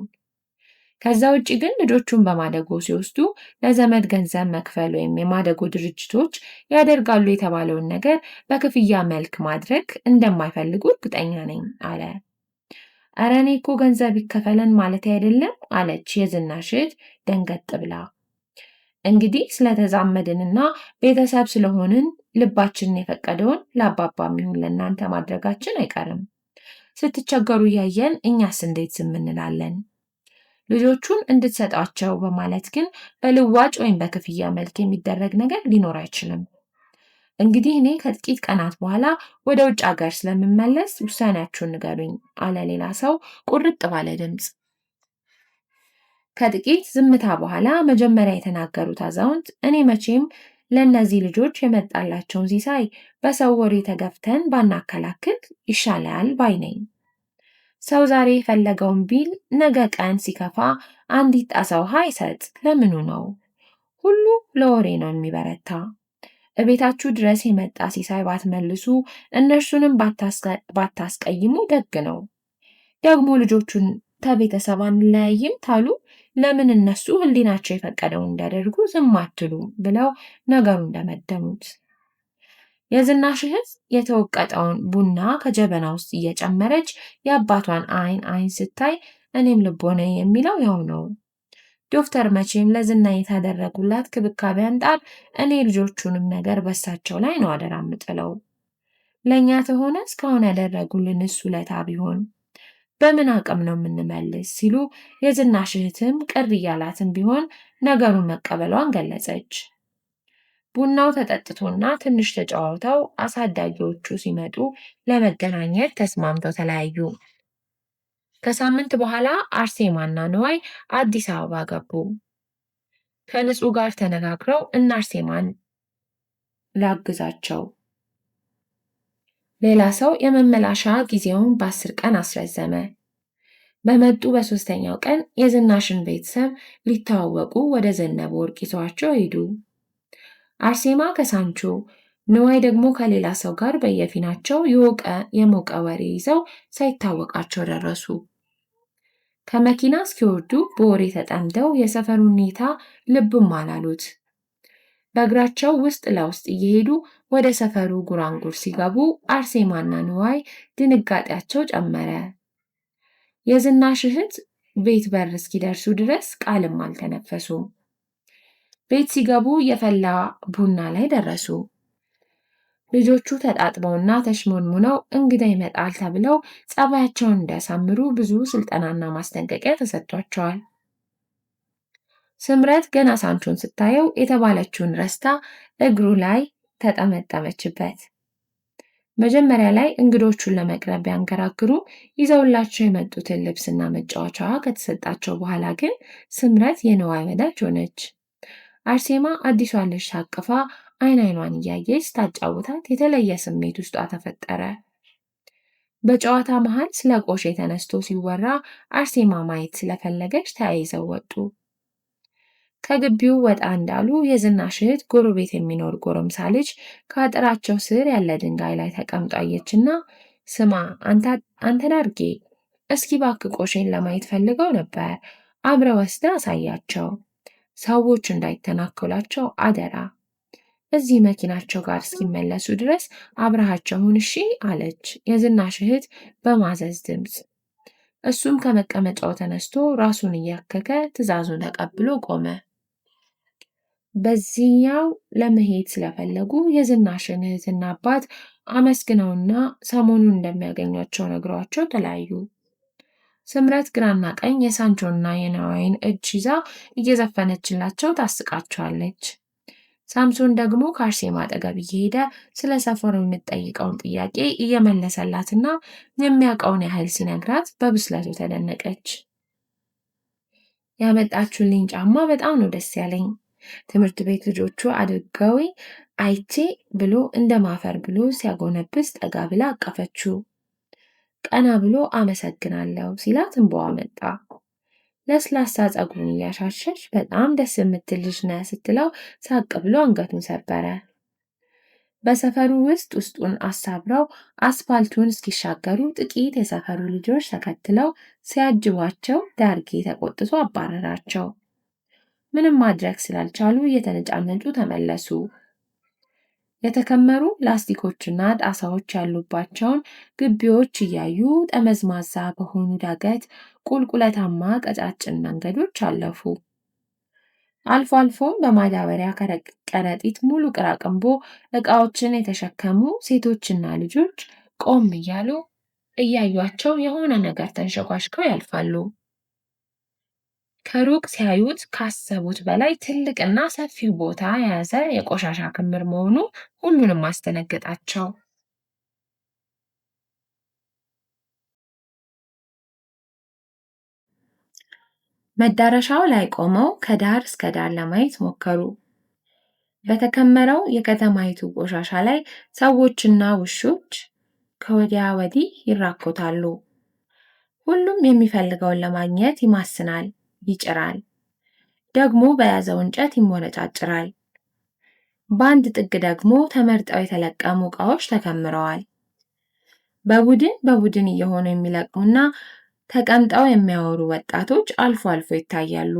ከዛ ውጭ ግን ልጆቹን በማደጎ ሲወስዱ ለዘመድ ገንዘብ መክፈል ወይም የማደጎ ድርጅቶች ያደርጋሉ የተባለውን ነገር በክፍያ መልክ ማድረግ እንደማይፈልጉ እርግጠኛ ነኝ አለ። ኧረ እኔ እኮ ገንዘብ ይከፈለን ማለት አይደለም አለች የዝናሽ እህት ደንገጥ ብላ። እንግዲህ ስለተዛመድንና ቤተሰብ ስለሆንን ልባችንን የፈቀደውን ለአባባም ይሁን ለእናንተ ማድረጋችን አይቀርም። ስትቸገሩ እያየን እኛስ እንዴት ዝም እንላለን? ልጆቹን እንድትሰጣቸው በማለት ግን በልዋጭ ወይም በክፍያ መልክ የሚደረግ ነገር ሊኖር አይችልም። እንግዲህ እኔ ከጥቂት ቀናት በኋላ ወደ ውጭ ሀገር ስለምመለስ ውሳኔያችሁን ንገሩኝ አለ ሌላ ሰው ቁርጥ ባለ ድምፅ። ከጥቂት ዝምታ በኋላ መጀመሪያ የተናገሩት አዛውንት እኔ መቼም ለእነዚህ ልጆች የመጣላቸውን ሲሳይ በሰው ወሬ ተገፍተን ባናከላክል ይሻላል ባይ ነኝ። ሰው ዛሬ የፈለገውን ቢል ነገ ቀን ሲከፋ አንዲት ጣሳ ውሃ አይሰጥ ለምኑ ነው? ሁሉ ለወሬ ነው የሚበረታ። እቤታችሁ ድረስ የመጣ ሲሳይ ባትመልሱ እነርሱንም ባታስቀይሙ ደግ ነው። ደግሞ ልጆቹን ከቤተሰብ አንለያይም ታሉ ለምን እነሱ ሕሊናቸው የፈቀደውን እንዲያደርጉ ዝም አትሉ ብለው ነገሩን እንደመደሙት። የዝናሽ እህት የተወቀጠውን ቡና ከጀበና ውስጥ እየጨመረች የአባቷን አይን ስታይ እኔም ልቦና የሚለው ያው ነው። ዶክተር መቼም ለዝና የታደረጉላት ክብካቤ አንጣር እኔ ልጆቹንም ነገር በሳቸው ላይ ነው አደራ የምጥለው። ለእኛ ተሆነ እስካሁን ያደረጉልንስ ውለታ ቢሆን በምን አቅም ነው የምንመልስ ሲሉ የዝናሽ እህትም ቅር እያላትም ቢሆን ነገሩን መቀበሏን ገለጸች። ቡናው ተጠጥቶና ትንሽ ተጨዋውተው አሳዳጊዎቹ ሲመጡ ለመገናኘት ተስማምተው ተለያዩ። ከሳምንት በኋላ አርሴማና ንዋይ አዲስ አበባ ገቡ። ከንጹህ ጋር ተነጋግረው እና አርሴማን ላግዛቸው ሌላ ሰው የመመላሻ ጊዜውን በ10 ቀን አስረዘመ። በመጡ በሶስተኛው ቀን የዝናሽን ቤተሰብ ሊተዋወቁ ወደ ዘነበ ወርቅ ይዘዋቸው ሄዱ። አርሴማ ከሳንቾ፣ ንዋይ ደግሞ ከሌላ ሰው ጋር በየፊናቸው የሞቀ ወሬ ይዘው ሳይታወቃቸው ደረሱ። ከመኪና እስኪወርዱ በወሬ ተጠምደው የሰፈሩን ሁኔታ ልብም አላሉት። በእግራቸው ውስጥ ለውስጥ እየሄዱ ወደ ሰፈሩ ጉራንጉር ሲገቡ አርሴማና ንዋይ ድንጋጤያቸው ጨመረ። የዝናሽ እህት ቤት በር እስኪደርሱ ድረስ ቃልም አልተነፈሱም። ቤት ሲገቡ የፈላ ቡና ላይ ደረሱ። ልጆቹ ተጣጥበውና ተሽሞንሙነው እንግዳ ይመጣል ተብለው ጸባያቸውን እንዲያሳምሩ ብዙ ስልጠናና ማስጠንቀቂያ ተሰጥቷቸዋል። ስምረት ገና ሳንቾን ስታየው የተባለችውን ረስታ እግሩ ላይ ተጠመጠመችበት። መጀመሪያ ላይ እንግዶቹን ለመቅረብ ቢያንገራግሩ ይዘውላቸው የመጡትን ልብስና መጫወቻ ከተሰጣቸው በኋላ ግን ስምረት የንዋይ ወዳጅ ሆነች። አርሴማ አዲሷን ልጅ ታቅፋ አይኗን እያየች ስታጫውታት የተለየ ስሜት ውስጧ ተፈጠረ። በጨዋታ መሃል ስለ ቆሼ ተነስቶ ሲወራ አርሴማ ማየት ስለፈለገች ተያይዘው ወጡ። ከግቢው ወጣ እንዳሉ የዝናሽ እህት ጎረቤት የሚኖር ጎረምሳ ልጅ ከአጥራቸው ስር ያለ ድንጋይ ላይ ተቀምጦ አየችና ስማ አንተ ዳርጌ፣ እስኪ እባክህ ቆሼን ለማየት ፈልገው ነበር፣ አብረ ወስደ አሳያቸው፣ ሰዎች እንዳይተናኮላቸው አደራ፣ እዚህ መኪናቸው ጋር እስኪመለሱ ድረስ አብረሃቸውን እሺ አለች የዝናሽ እህት በማዘዝ ድምፅ። እሱም ከመቀመጫው ተነስቶ ራሱን እያከከ ትዕዛዙን ተቀብሎ ቆመ። በዚያው ለመሄድ ስለፈለጉ የዝናሽን እህትና አባት አመስግነውና ሰሞኑን እንደሚያገኟቸው ነግሯቸው ተለያዩ። ስምረት ግራና ቀኝ የሳንቾና የነዋይን እጅ ይዛ እየዘፈነችላቸው ታስቃቸዋለች። ሳምሶን ደግሞ ከአርሴማ አጠገብ እየሄደ ስለ ሰፈሩ የምትጠይቀውን ጥያቄ እየመለሰላትና የሚያውቀውን ያህል ሲነግራት በብስለቱ ተደነቀች። ያመጣችሁልኝ ጫማ በጣም ነው ደስ ያለኝ። ትምህርት ቤት ልጆቹ አድርገው አይቼ ብሎ እንደማፈር ብሎ ሲያጎነብስ ጠጋ ብላ አቀፈችው። ቀና ብሎ አመሰግናለሁ ሲላት እንባዋ መጣ። ለስላሳ ፀጉሩን እያሻሸች በጣም ደስ የምትል ልጅ ነህ ስትለው ሳቅ ብሎ አንገቱን ሰበረ። በሰፈሩ ውስጡን አሳብረው አስፋልቱን እስኪሻገሩ ጥቂት የሰፈሩ ልጆች ተከትለው ሲያጅቧቸው ዳርጌ ተቆጥቶ አባረራቸው። ምንም ማድረግ ስላልቻሉ እየተነጫነጩ ተመለሱ። የተከመሩ ላስቲኮችና ጣሳዎች ያሉባቸውን ግቢዎች እያዩ ጠመዝማዛ በሆኑ ዳገት ቁልቁለታማ ቀጫጭን መንገዶች አለፉ። አልፎ አልፎም በማዳበሪያ ከረጢት ሙሉ ቅራቅንቦ ዕቃዎችን የተሸከሙ ሴቶችና ልጆች ቆም እያሉ እያዩአቸው የሆነ ነገር ተንሸኳሽከው ያልፋሉ። ከሩቅ ሲያዩት ካሰቡት በላይ ትልቅና ሰፊ ቦታ የያዘ የቆሻሻ ክምር መሆኑ ሁሉንም አስደነገጣቸው። መዳረሻው ላይ ቆመው ከዳር እስከ ዳር ለማየት ሞከሩ። በተከመረው የከተማይቱ ቆሻሻ ላይ ሰዎችና ውሾች ከወዲያ ወዲህ ይራኮታሉ። ሁሉም የሚፈልገውን ለማግኘት ይማስናል፣ ይጭራል፣ ደግሞ በያዘው እንጨት ይሞነጫጭራል። በአንድ ጥግ ደግሞ ተመርጠው የተለቀሙ ዕቃዎች ተከምረዋል። በቡድን በቡድን እየሆኑ የሚለቅሙና ተቀምጠው የሚያወሩ ወጣቶች አልፎ አልፎ ይታያሉ።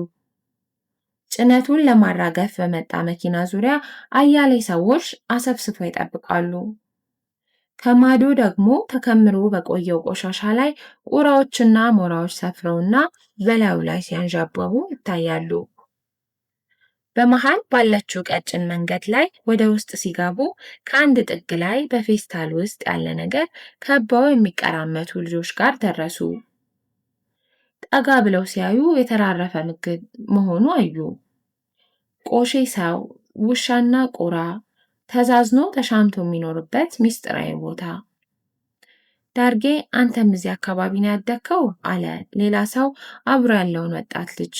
ጭነቱን ለማራገፍ በመጣ መኪና ዙሪያ አያሌ ሰዎች አሰብስበው ይጠብቃሉ። ከማዶ ደግሞ ተከምሮ በቆየው ቆሻሻ ላይ ቁራዎችና ሞራዎች ሰፍረውና በላዩ ላይ ሲያንዣብቡ ይታያሉ። በመሃል ባለችው ቀጭን መንገድ ላይ ወደ ውስጥ ሲገቡ ከአንድ ጥግ ላይ በፌስታል ውስጥ ያለ ነገር ከበው የሚቀራመቱ ልጆች ጋር ደረሱ። ጠጋ ብለው ሲያዩ የተራረፈ ምግብ መሆኑ አዩ። ቆሼ ሰው፣ ውሻና ቁራ ተዛዝኖ ተሻምቶ የሚኖርበት ሚስጥራዊ ቦታ። ዳርጌ አንተም እዚህ አካባቢ ነው ያደግከው? አለ ሌላ ሰው አብሮ ያለውን ወጣት ልጅ።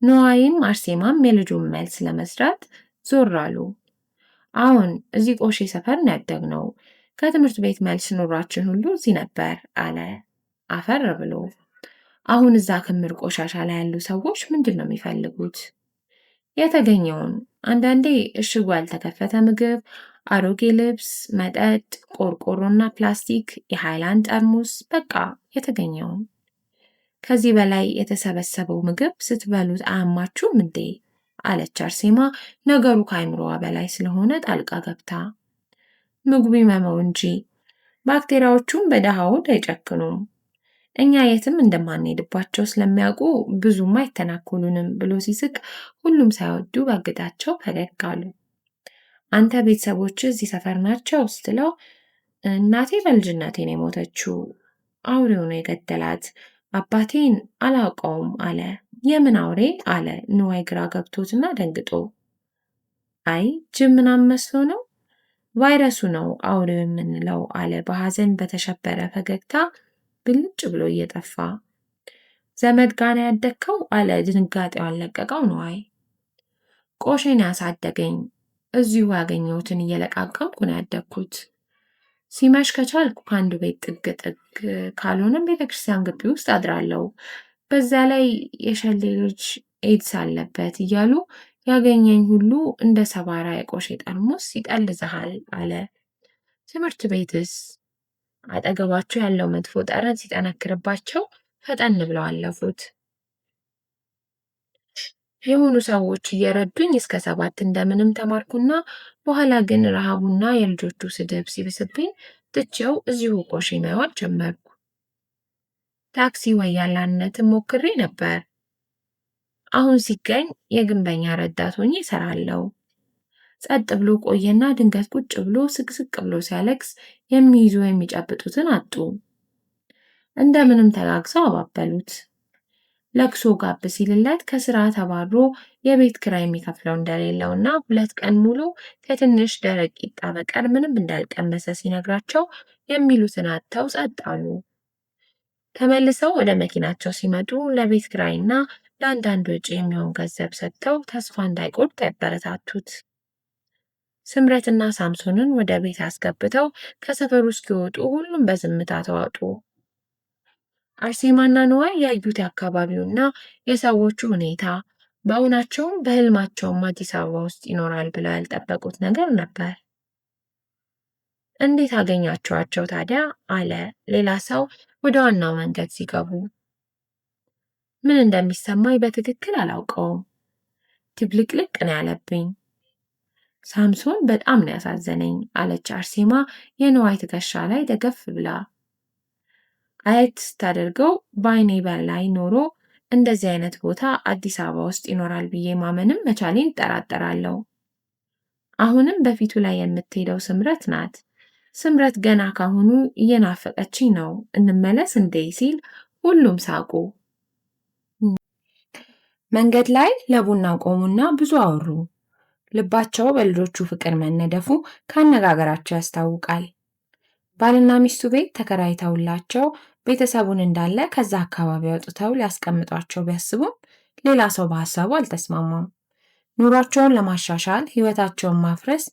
ነዋይም አርሴማም የልጁን መልስ ለመስራት ዞር አሉ። አሁን እዚህ ቆሼ ሰፈር ነው ያደግነው። ከትምህርት ቤት መልስ ኑሯችን ሁሉ እዚህ ነበር አለ አፈር ብሎ። አሁን እዛ ክምር ቆሻሻ ላይ ያሉ ሰዎች ምንድን ነው የሚፈልጉት? የተገኘውን። አንዳንዴ እሽጉ ያልተከፈተ ምግብ፣ አሮጌ ልብስ፣ መጠጥ፣ ቆርቆሮና ፕላስቲክ፣ የሃይላንድ ጠርሙስ፣ በቃ የተገኘውን። ከዚህ በላይ የተሰበሰበው ምግብ ስትበሉት አያማችሁም እንዴ? አለች አርሴማ ነገሩ ከአይምሮዋ በላይ ስለሆነ ጣልቃ ገብታ። ምግቡ ይመመው እንጂ ባክቴሪያዎቹም በደሃውድ አይጨክኑም። እኛ የትም እንደማንሄድባቸው ስለሚያውቁ ብዙም አይተናኮሉንም ብሎ ሲስቅ ሁሉም ሳይወዱ በግዳቸው ፈገግ አሉ። አንተ ቤተሰቦች እዚህ ሰፈር ናቸው ስትለው እናቴ በልጅነቴ ነው የሞተችው፣ አውሬው ነው የገደላት፣ አባቴን አላውቀውም አለ። የምን አውሬ? አለ ንዋይ ግራ ገብቶትና ደንግጦ። አይ ጅብ ምናምን መስሎ ነው፣ ቫይረሱ ነው አውሬው የምንለው አለ በሐዘን በተሸበረ ፈገግታ ብልጭ ብሎ እየጠፋ። ዘመድ ጋር ነው ያደግከው? አለ ድንጋጤው አልለቀቀው ነዋይ። ቆሼን ያሳደገኝ እዚሁ ያገኘሁትን እየለቃቀምኩ ነው ያደግኩት። ሲመሽ ከቻልኩ ከአንዱ ቤት ጥግ ጥግ ካልሆነም ቤተክርስቲያን ግቢ ውስጥ አድራለሁ። በዛ ላይ የሸሌ ልጅ ኤድስ አለበት እያሉ ያገኘኝ ሁሉ እንደ ሰባራ የቆሼ ጠርሙስ ይጠልዝሃል አለ። ትምህርት ቤትስ? አጠገባቸው ያለው መጥፎ ጠረን ሲጠነክርባቸው ፈጠን ብለው አለፉት። የሆኑ ሰዎች እየረዱኝ እስከ 7 እንደምንም ተማርኩና በኋላ ግን ረሃቡና የልጆቹ ስድብ ሲብስብኝ ትቼው እዚሁ ቆሼ መዋል ጀመርኩ። ታክሲ ወያላነትን ሞክሬ ነበር። አሁን ሲገኝ የግንበኛ ረዳት ሆኜ እሰራለሁ። ጸጥ ብሎ ቆየና ድንገት ቁጭ ብሎ ስቅስቅ ብሎ ሲያለቅስ የሚይዙ የሚጨብጡትን አጡ። እንደምንም ተጋግዘው አባበሉት። ለቅሶ ጋብ ሲልለት ከስራ ተባሮ የቤት ኪራይ የሚከፍለው እንደሌለውና 2 ቀን ሙሉ ከትንሽ ደረቅ ቂጣ በቀር ምንም እንዳልቀመሰ ሲነግራቸው የሚሉትን አጥተው ጸጥ አሉ። ተመልሰው ወደ መኪናቸው ሲመጡ ለቤት ኪራይና ለአንዳንድ ወጪ የሚሆን ገንዘብ ሰጥተው ተስፋ እንዳይቆርጥ ያበረታቱት። ስምረትና ሳምሶንን ወደ ቤት አስገብተው ከሰፈሩ እስኪወጡ ሁሉም በዝምታ ተዋጡ። አርሴማና ንዋይ ያዩት የአካባቢውና የሰዎቹ ሁኔታ በእውናቸውም በህልማቸውም አዲስ አበባ ውስጥ ይኖራል ብለው ያልጠበቁት ነገር ነበር። እንዴት አገኛችኋቸው ታዲያ? አለ ሌላ ሰው ወደ ዋናው መንገድ ሲገቡ። ምን እንደሚሰማኝ በትክክል አላውቀውም። ድብልቅልቅ ነው ያለብኝ። ሳምሶን በጣም ነው ያሳዘነኝ አለች አርሴማ የንዋይ ትከሻ ላይ ደገፍ ብላ። አየት ስታደርገው በዓይኔ በላይ ኖሮ እንደዚህ አይነት ቦታ አዲስ አበባ ውስጥ ይኖራል ብዬ ማመንም መቻሌን እጠራጠራለሁ። አሁንም በፊቱ ላይ የምትሄደው ስምረት ናት። ስምረት ገና ካሁኑ እየናፈቀችኝ ነው፣ እንመለስ እንዴ ሲል ሁሉም ሳቁ። መንገድ ላይ ለቡና ቆሙና ብዙ አወሩ። ልባቸው በልጆቹ ፍቅር መነደፉ ካነጋገራቸው ያስታውቃል። ባልና ሚስቱ ቤት ተከራይተውላቸው ቤተሰቡን እንዳለ ከዛ አካባቢ አውጥተው ሊያስቀምጧቸው ቢያስቡም ሌላ ሰው በሀሳቡ አልተስማማም። ኑሯቸውን ለማሻሻል ህይወታቸውን ማፍረስ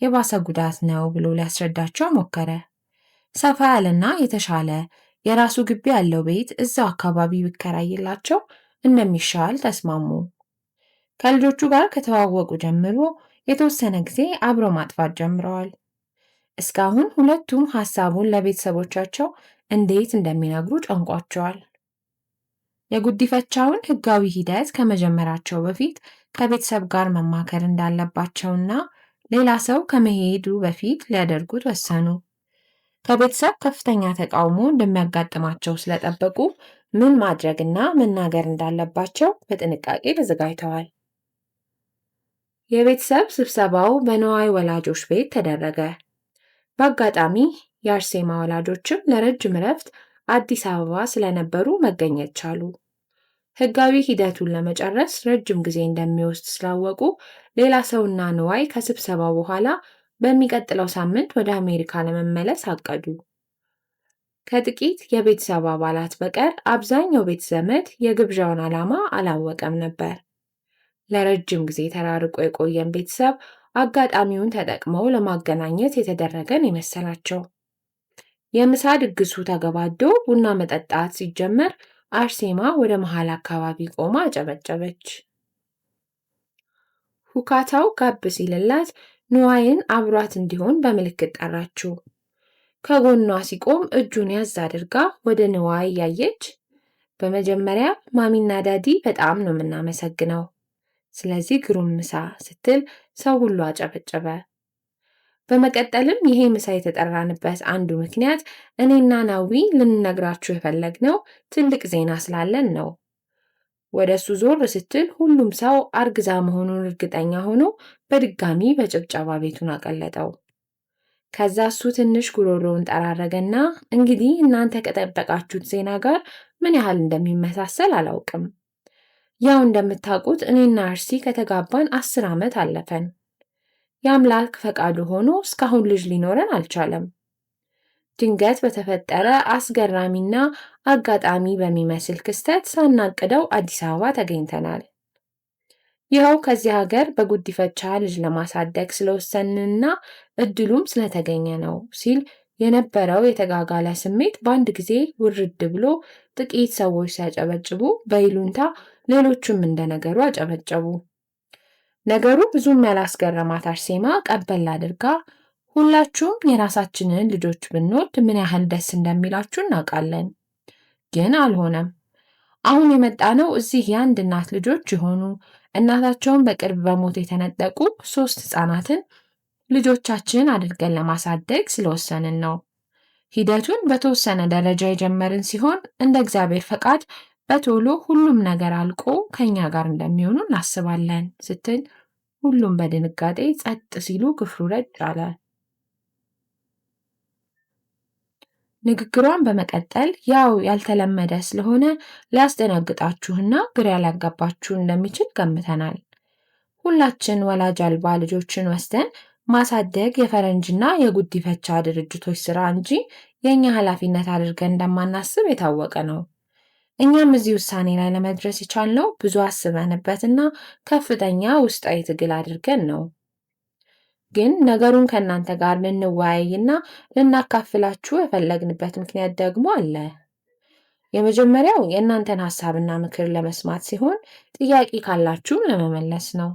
የባሰ ጉዳት ነው ብሎ ሊያስረዳቸው ሞከረ። ሰፋ ያለና የተሻለ የራሱ ግቢ ያለው ቤት እዛው አካባቢ ቢከራይላቸው እንደሚሻል ተስማሙ። ከልጆቹ ጋር ከተዋወቁ ጀምሮ የተወሰነ ጊዜ አብሮ ማጥፋት ጀምረዋል። እስካሁን ሁለቱም ሀሳቡን ለቤተሰቦቻቸው እንዴት እንደሚነግሩ ጨንቋቸዋል። የጉዲፈቻውን ህጋዊ ሂደት ከመጀመራቸው በፊት ከቤተሰብ ጋር መማከር እንዳለባቸውና ሌላ ሰው ከመሄዱ በፊት ሊያደርጉት ወሰኑ። ከቤተሰብ ከፍተኛ ተቃውሞ እንደሚያጋጥማቸው ስለጠበቁ ምን ማድረግና መናገር እንዳለባቸው በጥንቃቄ ተዘጋጅተዋል። የቤተሰብ ስብሰባው በንዋይ ወላጆች ቤት ተደረገ። በአጋጣሚ የአርሴማ ወላጆችም ለረጅም እረፍት አዲስ አበባ ስለነበሩ መገኘት ቻሉ። ህጋዊ ሂደቱን ለመጨረስ ረጅም ጊዜ እንደሚወስድ ስላወቁ ሌላ ሰውና ንዋይ ከስብሰባው በኋላ በሚቀጥለው ሳምንት ወደ አሜሪካ ለመመለስ አቀዱ። ከጥቂት የቤተሰብ አባላት በቀር አብዛኛው ቤተ ዘመድ የግብዣውን ዓላማ አላወቀም ነበር። ለረጅም ጊዜ ተራርቆ የቆየን ቤተሰብ አጋጣሚውን ተጠቅመው ለማገናኘት የተደረገን የመሰላቸው። የምሳ ድግሱ ተገባዶ ቡና መጠጣት ሲጀመር አርሴማ ወደ መሃል አካባቢ ቆማ አጨበጨበች። ሁካታው ጋብ ሲልላት ንዋይን አብሯት እንዲሆን በምልክት ጠራችው። ከጎኗ ሲቆም እጁን ያዝ አድርጋ ወደ ንዋይ ያየች፣ በመጀመሪያ ማሚና ዳዲ በጣም ነው የምናመሰግነው፣ ስለዚህ ግሩም ምሳ ስትል ሰው ሁሉ አጨበጨበ። በመቀጠልም ይሄ ምሳ የተጠራንበት አንዱ ምክንያት እኔና ናዊ ልንነግራችሁ የፈለግነው ትልቅ ዜና ስላለን ነው። ወደ እሱ ዞር ስትል ሁሉም ሰው አርግዛ መሆኑን እርግጠኛ ሆኖ በድጋሚ በጭብጨባ ቤቱን አቀለጠው። ከዛ እሱ ትንሽ ጉሮሮውን ጠራረገና እንግዲህ እናንተ ከጠበቃችሁት ዜና ጋር ምን ያህል እንደሚመሳሰል አላውቅም። ያው እንደምታውቁት እኔና አርሲ ከተጋባን 10 ዓመት አለፈን። የአምላክ ፈቃዱ ሆኖ እስካሁን ልጅ ሊኖረን አልቻለም። ድንገት በተፈጠረ አስገራሚና አጋጣሚ በሚመስል ክስተት ሳናቅደው አዲስ አበባ ተገኝተናል። ይኸው ከዚህ ሀገር በጉዲፈቻ ልጅ ለማሳደግ ስለወሰንንና እድሉም ስለተገኘ ነው ሲል የነበረው የተጋጋለ ስሜት በአንድ ጊዜ ውርድ ብሎ ጥቂት ሰዎች ሲያጨበጭቡ በይሉንታ ሌሎቹም እንደነገሩ አጨበጨቡ። ነገሩ ብዙም ያላስገረማት አርሴማ ቀበል አድርጋ ሁላችሁም የራሳችንን ልጆች ብንወድ ምን ያህል ደስ እንደሚላችሁ እናውቃለን፣ ግን አልሆነም። አሁን የመጣነው እዚህ የአንድ እናት ልጆች የሆኑ እናታቸውን በቅርብ በሞት የተነጠቁ 3 ህፃናትን ልጆቻችን አድርገን ለማሳደግ ስለወሰንን ነው። ሂደቱን በተወሰነ ደረጃ የጀመርን ሲሆን እንደ እግዚአብሔር ፈቃድ በቶሎ ሁሉም ነገር አልቆ ከኛ ጋር እንደሚሆኑ እናስባለን ስትል ሁሉም በድንጋጤ ጸጥ ሲሉ ክፍሉ ረጭ አለ። ንግግሯን በመቀጠል ያው ያልተለመደ ስለሆነ ሊያስደነግጣችሁና ግራ ሊያጋባችሁ እንደሚችል ገምተናል። ሁላችን ወላጅ አልባ ልጆችን ወስደን ማሳደግ የፈረንጅና የጉዲፈቻ ድርጅቶች ስራ እንጂ የእኛ ኃላፊነት አድርገን እንደማናስብ የታወቀ ነው። እኛም እዚህ ውሳኔ ላይ ለመድረስ የቻልነው ብዙ አስበንበትና ከፍተኛ ውስጣዊ ትግል አድርገን ነው። ግን ነገሩን ከእናንተ ጋር ልንወያይና ልናካፍላችሁ የፈለግንበት ምክንያት ደግሞ አለ። የመጀመሪያው የእናንተን ሀሳብና ምክር ለመስማት ሲሆን ጥያቄ ካላችሁም ለመመለስ ነው።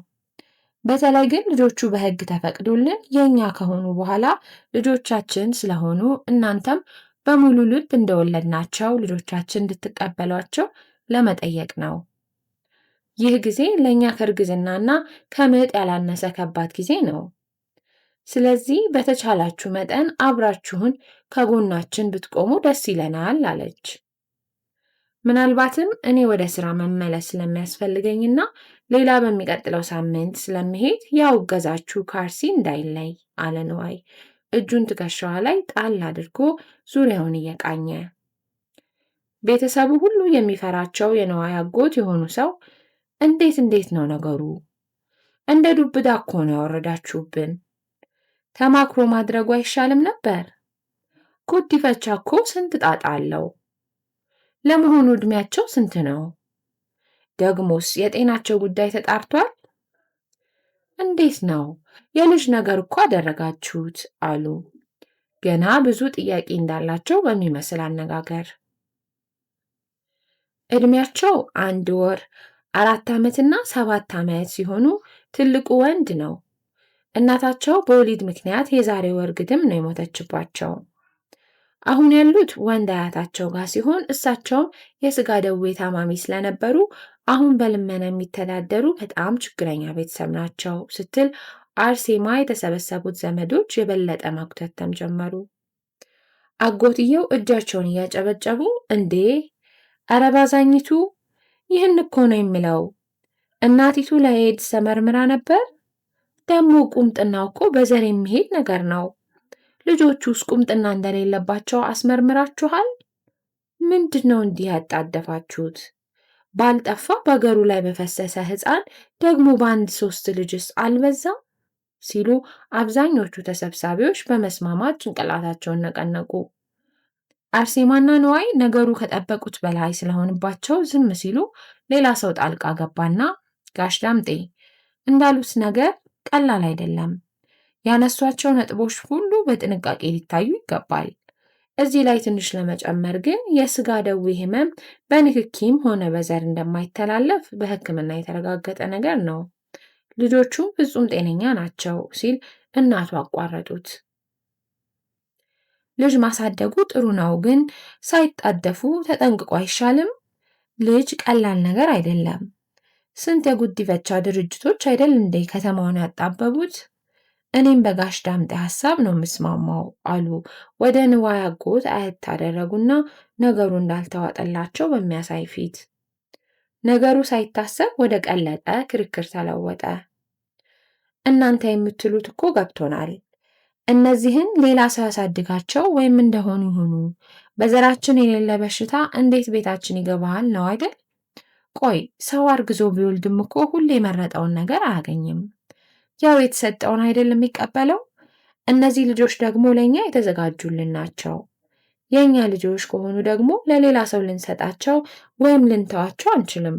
በተለይ ግን ልጆቹ በሕግ ተፈቅዶልን የእኛ ከሆኑ በኋላ ልጆቻችን ስለሆኑ እናንተም በሙሉ ልብ እንደወለድናቸው ልጆቻችን እንድትቀበሏቸው ለመጠየቅ ነው። ይህ ጊዜ ለእኛ ከእርግዝናና ከምጥ ያላነሰ ከባድ ጊዜ ነው። ስለዚህ በተቻላችሁ መጠን አብራችሁን ከጎናችን ብትቆሙ ደስ ይለናል አለች። ምናልባትም እኔ ወደ ስራ መመለስ ስለሚያስፈልገኝና ሌላ በሚቀጥለው ሳምንት ስለምሄድ ያው እገዛችሁ ከአርሲ እንዳይለይ አለ ንዋይ እጁን ትከሻዋ ላይ ጣል አድርጎ ዙሪያውን እየቃኘ። ቤተሰቡ ሁሉ የሚፈራቸው የንዋይ አጎት የሆኑ ሰው እንዴት ነው ነገሩ? እንደ ዱብዳ እኮ ነው ያወረዳችሁብን። ተማክሮ ማድረጉ አይሻልም ነበር? ጉዲፈቻ እኮ ስንት ጣጣ አለው። ለመሆኑ እድሜያቸው ስንት ነው? ደግሞስ የጤናቸው ጉዳይ ተጣርቷል? እንዴት ነው? የልጅ ነገር እኮ አደረጋችሁት አሉ ገና ብዙ ጥያቄ እንዳላቸው በሚመስል አነጋገር። እድሜያቸው 1 ወር፣ 4 ዓመትና 7 ዓመት ሲሆኑ ትልቁ ወንድ ነው። እናታቸው በወሊድ ምክንያት የዛሬ ወር ግድም ነው የሞተችባቸው። አሁን ያሉት ወንድ አያታቸው ጋር ሲሆን እሳቸውም የስጋ ደዌ ታማሚ ስለነበሩ አሁን በልመና የሚተዳደሩ በጣም ችግረኛ ቤተሰብ ናቸው ስትል አርሴማ የተሰበሰቡት ዘመዶች የበለጠ ማኩተተም ጀመሩ። አጎትየው እጃቸውን እያጨበጨቡ እንዴ ኧረ ባዛኝቱ ይህን እኮ ነው የምለው። እናቲቱ ለኤድስ ተመርምራ ነበር። ደግሞ ቁምጥናው እኮ በዘር የሚሄድ ነገር ነው። ልጆቹስ ቁምጥና እንደሌለባቸው አስመርምራችኋል? ምንድነው እንዲህ ያጣደፋችሁት? ባልጠፋ በአገሩ ላይ በፈሰሰ ሕፃን ደግሞ በአንድ 3 ልጅስ አልበዛም? ሲሉ አብዛኞቹ ተሰብሳቢዎች በመስማማት ጭንቅላታቸውን ነቀነቁ። አርሴማና ንዋይ ነገሩ ከጠበቁት በላይ ስለሆንባቸው ዝም ሲሉ ሌላ ሰው ጣልቃ ገባና ጋሽ ዳምጤ እንዳሉት ነገር ቀላል አይደለም። ያነሷቸው ነጥቦች ሁሉ በጥንቃቄ ሊታዩ ይገባል። እዚህ ላይ ትንሽ ለመጨመር ግን የስጋ ደዌ ህመም በንክኪም ሆነ በዘር እንደማይተላለፍ በሕክምና የተረጋገጠ ነገር ነው። ልጆቹ ፍጹም ጤነኛ ናቸው ሲል እናቱ አቋረጡት። ልጅ ማሳደጉ ጥሩ ነው፣ ግን ሳይጣደፉ ተጠንቅቆ አይሻልም? ልጅ ቀላል ነገር አይደለም። ስንት የጉዲፈቻ ድርጅቶች አይደል እንዴ ከተማውን ያጣበቡት? እኔም በጋሽ ዳምጤ ሐሳብ ነው የምስማማው አሉ ወደ ንዋይ አጎት አየት አደረጉና ነገሩ እንዳልተዋጠላቸው በሚያሳይ ፊት። ነገሩ ሳይታሰብ ወደ ቀለጠ ክርክር ተለወጠ። እናንተ የምትሉት እኮ ገብቶናል። እነዚህን ሌላ ሰው ያሳድጋቸው ወይም እንደሆኑ ይሁኑ፣ በዘራችን የሌለ በሽታ እንዴት ቤታችን ይገባል ነው አይደል? ቆይ ሰው አርግዞ ቢወልድም እኮ ሁሌ የመረጠውን ነገር አያገኝም። ያው የተሰጠውን አይደል የሚቀበለው? እነዚህ ልጆች ደግሞ ለእኛ የተዘጋጁልን ናቸው። የእኛ ልጆች ከሆኑ ደግሞ ለሌላ ሰው ልንሰጣቸው ወይም ልንተዋቸው አንችልም።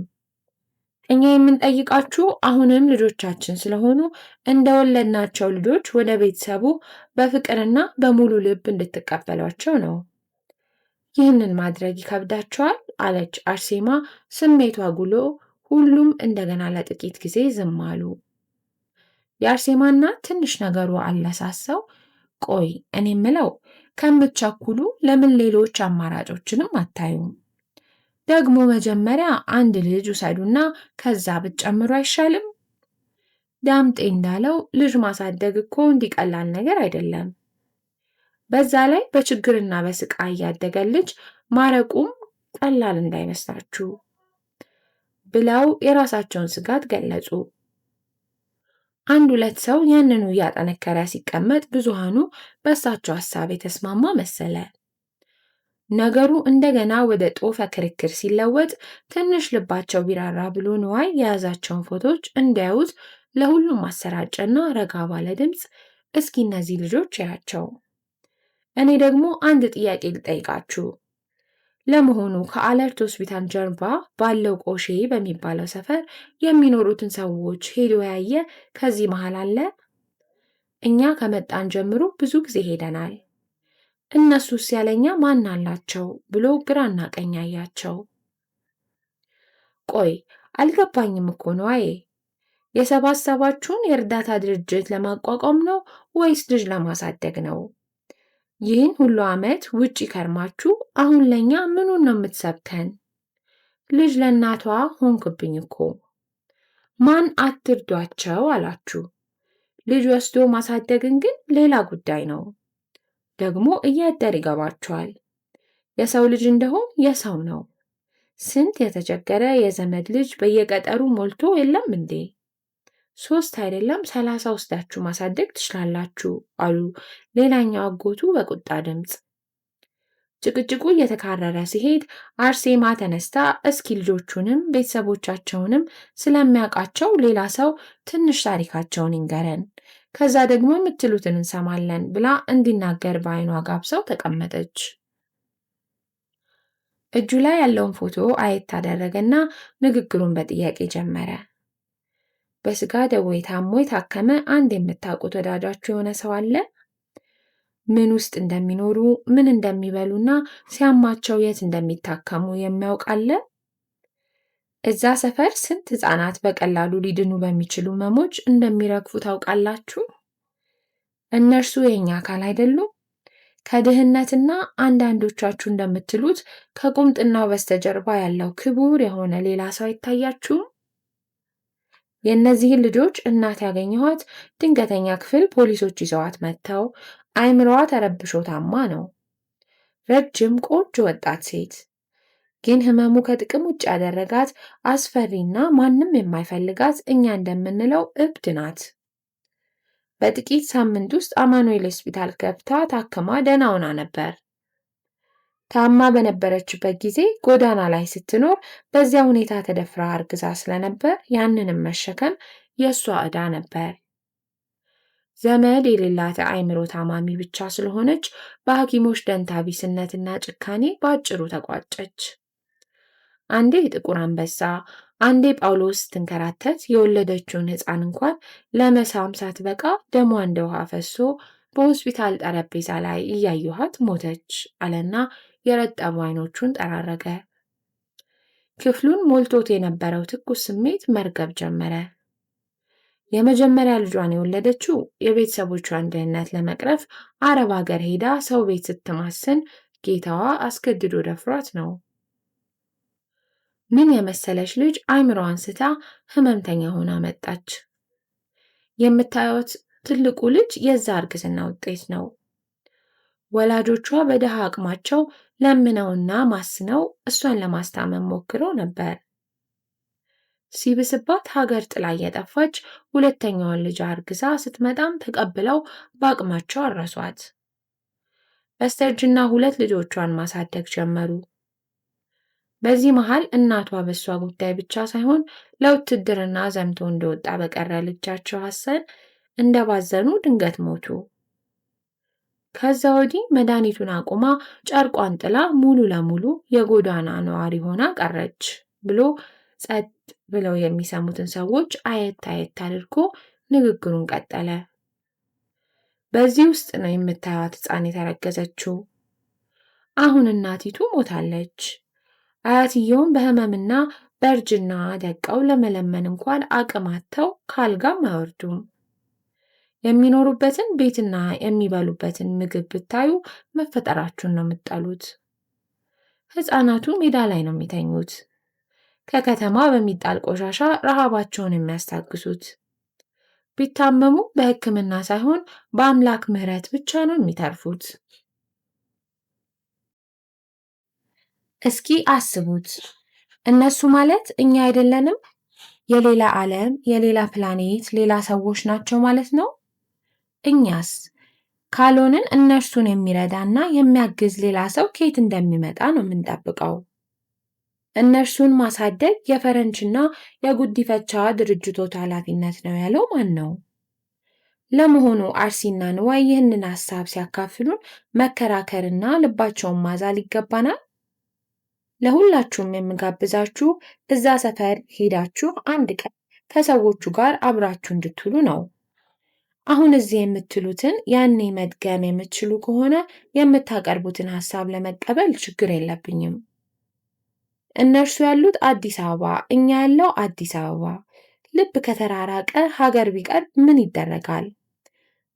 እኛ የምንጠይቃችሁ አሁንም ልጆቻችን ስለሆኑ እንደወለድናቸው ልጆች ወደ ቤተሰቡ በፍቅርና በሙሉ ልብ እንድትቀበሏቸው ነው። ይህንን ማድረግ ይከብዳቸዋል አለች አርሴማ ስሜቷ ጉሎ። ሁሉም እንደገና ለጥቂት ጊዜ ዝም አሉ። የአርሴማ እናት ትንሽ ነገሩ አለሳሰው፣ ቆይ እኔ ምለው ከምትቸኩሉ ለምን ሌሎች አማራጮችንም አታዩም? ደግሞ መጀመሪያ አንድ ልጅ ውሰዱና ከዛ ብትጨምሩ አይሻልም? ዳምጤ እንዳለው ልጅ ማሳደግ እኮ እንዲቀላል ነገር አይደለም። በዛ ላይ በችግርና በስቃይ ያደገ ልጅ ማረቁም ቀላል እንዳይመስላችሁ ብለው የራሳቸውን ስጋት ገለጹ። 1-2 ሰው ያንኑ እያጠነከረ ሲቀመጥ ብዙሃኑ በእሳቸው ሐሳብ የተስማማ መሰለ። ነገሩ እንደገና ወደ ጦፈ ክርክር ሲለወጥ ትንሽ ልባቸው ቢራራ ብሎ ንዋይ የያዛቸውን ፎቶዎች እንዲያዩት ለሁሉም ማሰራጨና ረጋ ባለ ድምፅ እስኪ እነዚህ ልጆች ያቸው። እኔ ደግሞ አንድ ጥያቄ ልጠይቃችሁ። ለመሆኑ ከአለርት ሆስፒታል ጀርባ ባለው ቆሼ በሚባለው ሰፈር የሚኖሩትን ሰዎች ሄዶ ያየ ከዚህ መሃል አለ? እኛ ከመጣን ጀምሮ ብዙ ጊዜ ሄደናል። እነሱስ ያለኛ ማን አላቸው ብሎ ግራና ቀኝ አያቸው። ቆይ አልገባኝም እኮ ነዋዬ። የሰባሰባችሁን የእርዳታ ድርጅት ለማቋቋም ነው ወይስ ልጅ ለማሳደግ ነው? ይህን ሁሉ ዓመት ውጪ ከርማችሁ አሁን ለኛ ምኑን ነው የምትሰብከን? ልጅ ለእናቷ ሆንክብኝ እኮ። ማን አትርዷቸው አላችሁ? ልጅ ወስዶ ማሳደግን ግን ሌላ ጉዳይ ነው። ደግሞ እያደር ይገባችኋል። የሰው ልጅ እንደሆን የሰው ነው። ስንት የተቸገረ የዘመድ ልጅ በየገጠሩ ሞልቶ የለም እንዴ? 3 አይደለም 30 ወስዳችሁ ማሳደግ ትችላላችሁ አሉ ሌላኛው አጎቱ በቁጣ ድምፅ። ጭቅጭቁ እየተካረረ ሲሄድ አርሴማ ተነስታ እስኪ ልጆቹንም ቤተሰቦቻቸውንም ስለሚያውቃቸው ሌላ ሰው ትንሽ ታሪካቸውን ይንገረን፣ ከዛ ደግሞ የምትሉትን እንሰማለን ብላ እንዲናገር በዓይኗ ጋብሰው ተቀመጠች። እጁ ላይ ያለውን ፎቶ አየት አደረገና ንግግሩን በጥያቄ ጀመረ። በስጋ ደዌ ታሞ የታከመ አንድ የምታውቁት ወዳጃችሁ የሆነ ሰው አለ? ምን ውስጥ እንደሚኖሩ ምን እንደሚበሉና ሲያማቸው የት እንደሚታከሙ የሚያውቅ አለ? እዛ ሰፈር ስንት ሕፃናት በቀላሉ ሊድኑ በሚችሉ ህመሞች እንደሚረግፉ ታውቃላችሁ? እነርሱ የኛ አካል አይደሉም? ከድህነትና አንዳንዶቻችሁ እንደምትሉት ከቁምጥናው በስተጀርባ ያለው ክቡር የሆነ ሌላ ሰው አይታያችሁም? የእነዚህን ልጆች እናት ያገኘኋት ድንገተኛ ክፍል ፖሊሶች ይዘዋት መጥተው አይምሮዋ ተረብሾ ታማ ነው። ረጅም ቆንጆ ወጣት ሴት፣ ግን ህመሙ ከጥቅም ውጭ ያደረጋት አስፈሪና ማንም የማይፈልጋት እኛ እንደምንለው እብድ ናት። በጥቂት ሳምንት ውስጥ አማኑኤል ሆስፒታል ገብታ ታክማ ደህና ሆና ነበር። ታማ በነበረችበት ጊዜ ጎዳና ላይ ስትኖር በዚያ ሁኔታ ተደፍራ አርግዛ ስለነበር ያንንም መሸከም የእሷ ዕዳ ነበር። ዘመድ የሌላት አእምሮ ታማሚ ብቻ ስለሆነች በሐኪሞች ደንታ ቢስነትና ጭካኔ በአጭሩ ተቋጨች። አንዴ ጥቁር አንበሳ፣ አንዴ ጳውሎስ ስትንከራተት የወለደችውን ሕፃን እንኳን ለመሳም ሳትበቃ ደሟ እንደ ውሃ ፈሶ በሆስፒታል ጠረጴዛ ላይ እያየኋት ሞተች አለና የረጠቡ አይኖቹን ጠራረገ። ክፍሉን ሞልቶት የነበረው ትኩስ ስሜት መርገብ ጀመረ። የመጀመሪያ ልጇን የወለደችው የቤተሰቦቿን ድህነት ለመቅረፍ አረብ ሀገር ሄዳ ሰው ቤት ስትማስን ጌታዋ አስገድዶ ደፍሯት ነው። ምን የመሰለች ልጅ አእምሮዋን ስታ ህመምተኛ ሆና መጣች። የምታዩት ትልቁ ልጅ የዛ እርግዝና ውጤት ነው። ወላጆቿ በደሃ አቅማቸው ለምነውና ማስነው እሷን ለማስታመም ሞክረው ነበር። ሲብስባት ሀገር ጥላ እየጠፋች ሁለተኛዋን ልጅ አርግዛ ስትመጣም ተቀብለው በአቅማቸው አረሷት። በስተርጅና 2 ልጆቿን ማሳደግ ጀመሩ። በዚህ መሃል እናቷ በሷ ጉዳይ ብቻ ሳይሆን ለውትድርና ዘምቶ እንደወጣ በቀረ ልጃቸው ሐሰን እንደባዘኑ ድንገት ሞቱ። ከዛ ወዲህ መድኃኒቱን አቁማ ጨርቋን ጥላ ሙሉ ለሙሉ የጎዳና ነዋሪ ሆና ቀረች ብሎ ጸጥ ብለው የሚሰሙትን ሰዎች አየት አየት አድርጎ ንግግሩን ቀጠለ። በዚህ ውስጥ ነው የምታዩት ሕፃን የተረገዘችው። አሁን እናቲቱ ሞታለች። አያትየውም በህመምና በእርጅና ደቀው ለመለመን እንኳን አቅም አጥተው ካልጋም አይወርዱም። የሚኖሩበትን ቤትና የሚበሉበትን ምግብ ብታዩ መፈጠራችሁን ነው የምትጠሉት። ሕፃናቱ ሜዳ ላይ ነው የሚተኙት። ከከተማ በሚጣል ቆሻሻ ረሃባቸውን የሚያስታግሱት። ቢታመሙ በሕክምና ሳይሆን በአምላክ ምሕረት ብቻ ነው የሚተርፉት። እስኪ አስቡት፣ እነሱ ማለት እኛ አይደለንም? የሌላ ዓለም፣ የሌላ ፕላኔት፣ ሌላ ሰዎች ናቸው ማለት ነው። እኛስ ካልሆንን እነርሱን የሚረዳና የሚያግዝ ሌላ ሰው ከየት እንደሚመጣ ነው የምንጠብቀው። እነርሱን ማሳደግ የፈረንጅና የጉዲፈቻ ድርጅቶች ኃላፊነት ነው ያለው ማን ነው? ለመሆኑ አርሲና ንዋይ ይህንን ሐሳብ ሲያካፍሉን መከራከርና ልባቸውን ማዛል ይገባናል? ለሁላችሁም የምጋብዛችሁ እዛ ሰፈር ሄዳችሁ አንድ ቀን ከሰዎቹ ጋር አብራችሁ እንድትውሉ ነው። አሁን እዚህ የምትሉትን ያኔ መድገም የምትችሉ ከሆነ የምታቀርቡትን ሐሳብ ለመቀበል ችግር የለብኝም። እነርሱ ያሉት አዲስ አበባ፣ እኛ ያለው አዲስ አበባ። ልብ ከተራራቀ ሀገር ቢቀርብ ምን ይደረጋል?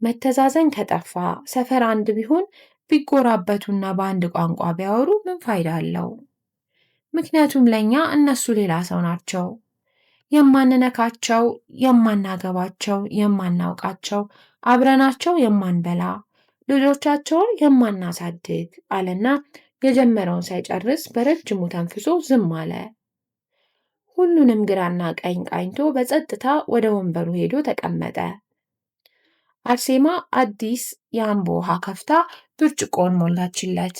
መተዛዘን ከጠፋ ሰፈር አንድ ቢሆን ቢጎራበቱና በአንድ ቋንቋ ቢያወሩ ምን ፋይዳ አለው? ምክንያቱም ለእኛ እነሱ ሌላ ሰው ናቸው። የማንነካቸው፣ የማናገባቸው፣ የማናውቃቸው፣ አብረናቸው የማንበላ፣ ልጆቻቸውን የማናሳድግ አለና የጀመረውን ሳይጨርስ በረጅሙ ተንፍሶ ዝም አለ። ሁሉንም ግራና ቀኝ ቃኝቶ በጸጥታ ወደ ወንበሩ ሄዶ ተቀመጠ። አርሴማ አዲስ የአምቦ ውሃ ከፍታ ብርጭቆን ሞላችለት።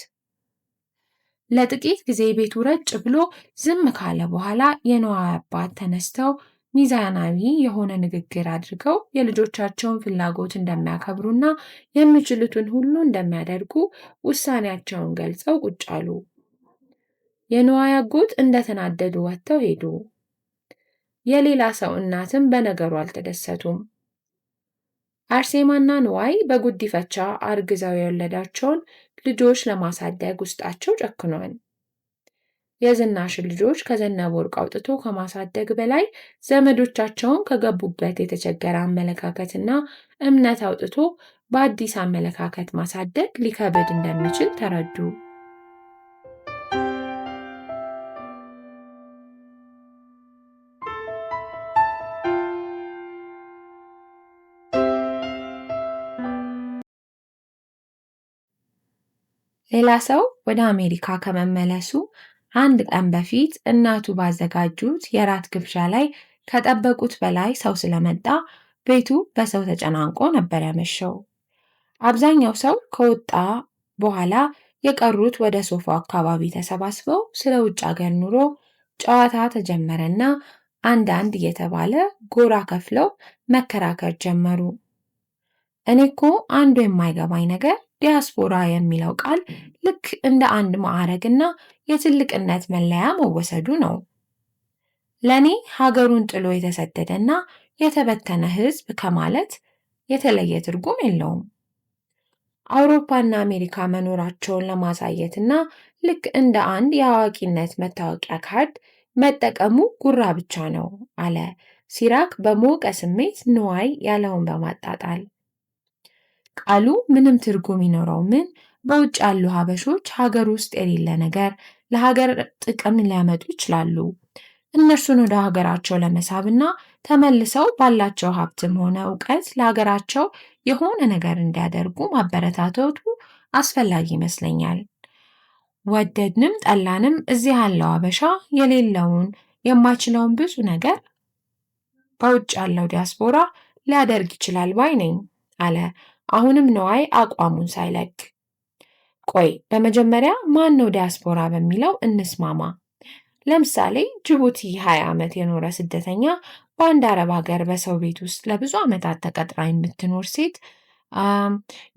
ለጥቂት ጊዜ ቤቱ ረጭ ብሎ ዝም ካለ በኋላ የንዋይ አባት ተነስተው ሚዛናዊ የሆነ ንግግር አድርገው የልጆቻቸውን ፍላጎት እንደሚያከብሩና የሚችሉትን ሁሉ እንደሚያደርጉ ውሳኔያቸውን ገልጸው ቁጭ አሉ። የንዋይ አጎት እንደተናደዱ ወጥተው ሄዱ። የሌላ ሰው እናትም በነገሩ አልተደሰቱም። አርሴማና ንዋይ በጉዲፈቻ አርግዘው የወለዳቸውን ልጆች ለማሳደግ ውስጣቸው ጨክኗል። የዝናሽን ልጆች ከዘነበ ወርቅ አውጥቶ ከማሳደግ በላይ ዘመዶቻቸውን ከገቡበት የተቸገረ አመለካከትና እምነት አውጥቶ በአዲስ አመለካከት ማሳደግ ሊከብድ እንደሚችል ተረዱ። ሌላ ሰው ወደ አሜሪካ ከመመለሱ አንድ ቀን በፊት እናቱ ባዘጋጁት የራት ግብዣ ላይ ከጠበቁት በላይ ሰው ስለመጣ ቤቱ በሰው ተጨናንቆ ነበር ያመሸው። አብዛኛው ሰው ከወጣ በኋላ የቀሩት ወደ ሶፋው አካባቢ ተሰባስበው ስለ ውጭ ሀገር ኑሮ ጨዋታ ተጀመረና አንዳንድ እየተባለ ጎራ ከፍለው መከራከር ጀመሩ። እኔ እኮ አንዱ የማይገባኝ ነገር ዲያስፖራ የሚለው ቃል ልክ እንደ አንድ ማዕረግና የትልቅነት መለያ መወሰዱ ነው። ለእኔ ሀገሩን ጥሎ የተሰደደና የተበተነ ሕዝብ ከማለት የተለየ ትርጉም የለውም። አውሮፓና አሜሪካ መኖራቸውን ለማሳየትና ልክ እንደ አንድ የአዋቂነት መታወቂያ ካርድ መጠቀሙ ጉራ ብቻ ነው አለ ሲራክ በሞቀ ስሜት ንዋይ ያለውን በማጣጣል። ቃሉ ምንም ትርጉም ይኖረው ምን በውጭ ያሉ ሀበሾች ሀገር ውስጥ የሌለ ነገር ለሀገር ጥቅም ሊያመጡ ይችላሉ። እነርሱን ወደ ሀገራቸው ለመሳብና ተመልሰው ባላቸው ሀብትም ሆነ እውቀት ለሀገራቸው የሆነ ነገር እንዲያደርጉ ማበረታታቱ አስፈላጊ ይመስለኛል። ወደድንም ጠላንም እዚህ ያለው ሀበሻ የሌለውን የማይችለውን ብዙ ነገር በውጭ ያለው ዲያስፖራ ሊያደርግ ይችላል ባይ ነኝ አለ አሁንም ንዋይ አቋሙን ሳይለቅ። ቆይ በመጀመሪያ ማን ነው ዲያስፖራ በሚለው እንስማማ። ለምሳሌ ጅቡቲ 20 ዓመት የኖረ ስደተኛ በአንድ አረብ ሀገር በሰው ቤት ውስጥ ለብዙ ዓመታት ተቀጥራ የምትኖር ሴት፣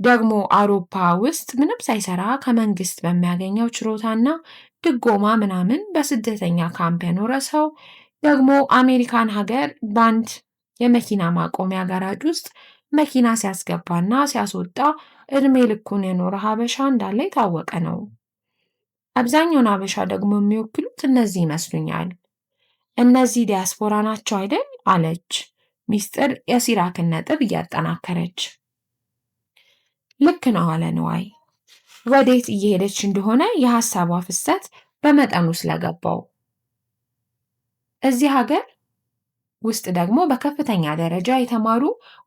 ደግሞ አውሮፓ ውስጥ ምንም ሳይሰራ ከመንግስት በሚያገኘው ችሮታና ድጎማ ምናምን በስደተኛ ካምፕ የኖረ ሰው፣ ደግሞ አሜሪካን ሀገር በአንድ የመኪና ማቆሚያ ጋራጅ ውስጥ መኪና ሲያስገባና ሲያስወጣ እድሜ ልኩን የኖረ ሀበሻ እንዳለ የታወቀ ነው። አብዛኛውን ሀበሻ ደግሞ የሚወክሉት እነዚህ ይመስሉኛል። እነዚህ ዲያስፖራ ናቸው አይደል? አለች ሚስጥር የሲራክን ነጥብ እያጠናከረች። ልክ ነው አለ ንዋይ ወዴት እየሄደች እንደሆነ የሀሳቧ ፍሰት በመጠኑ ስለገባው። እዚህ ሀገር ውስጥ ደግሞ በከፍተኛ ደረጃ የተማሩ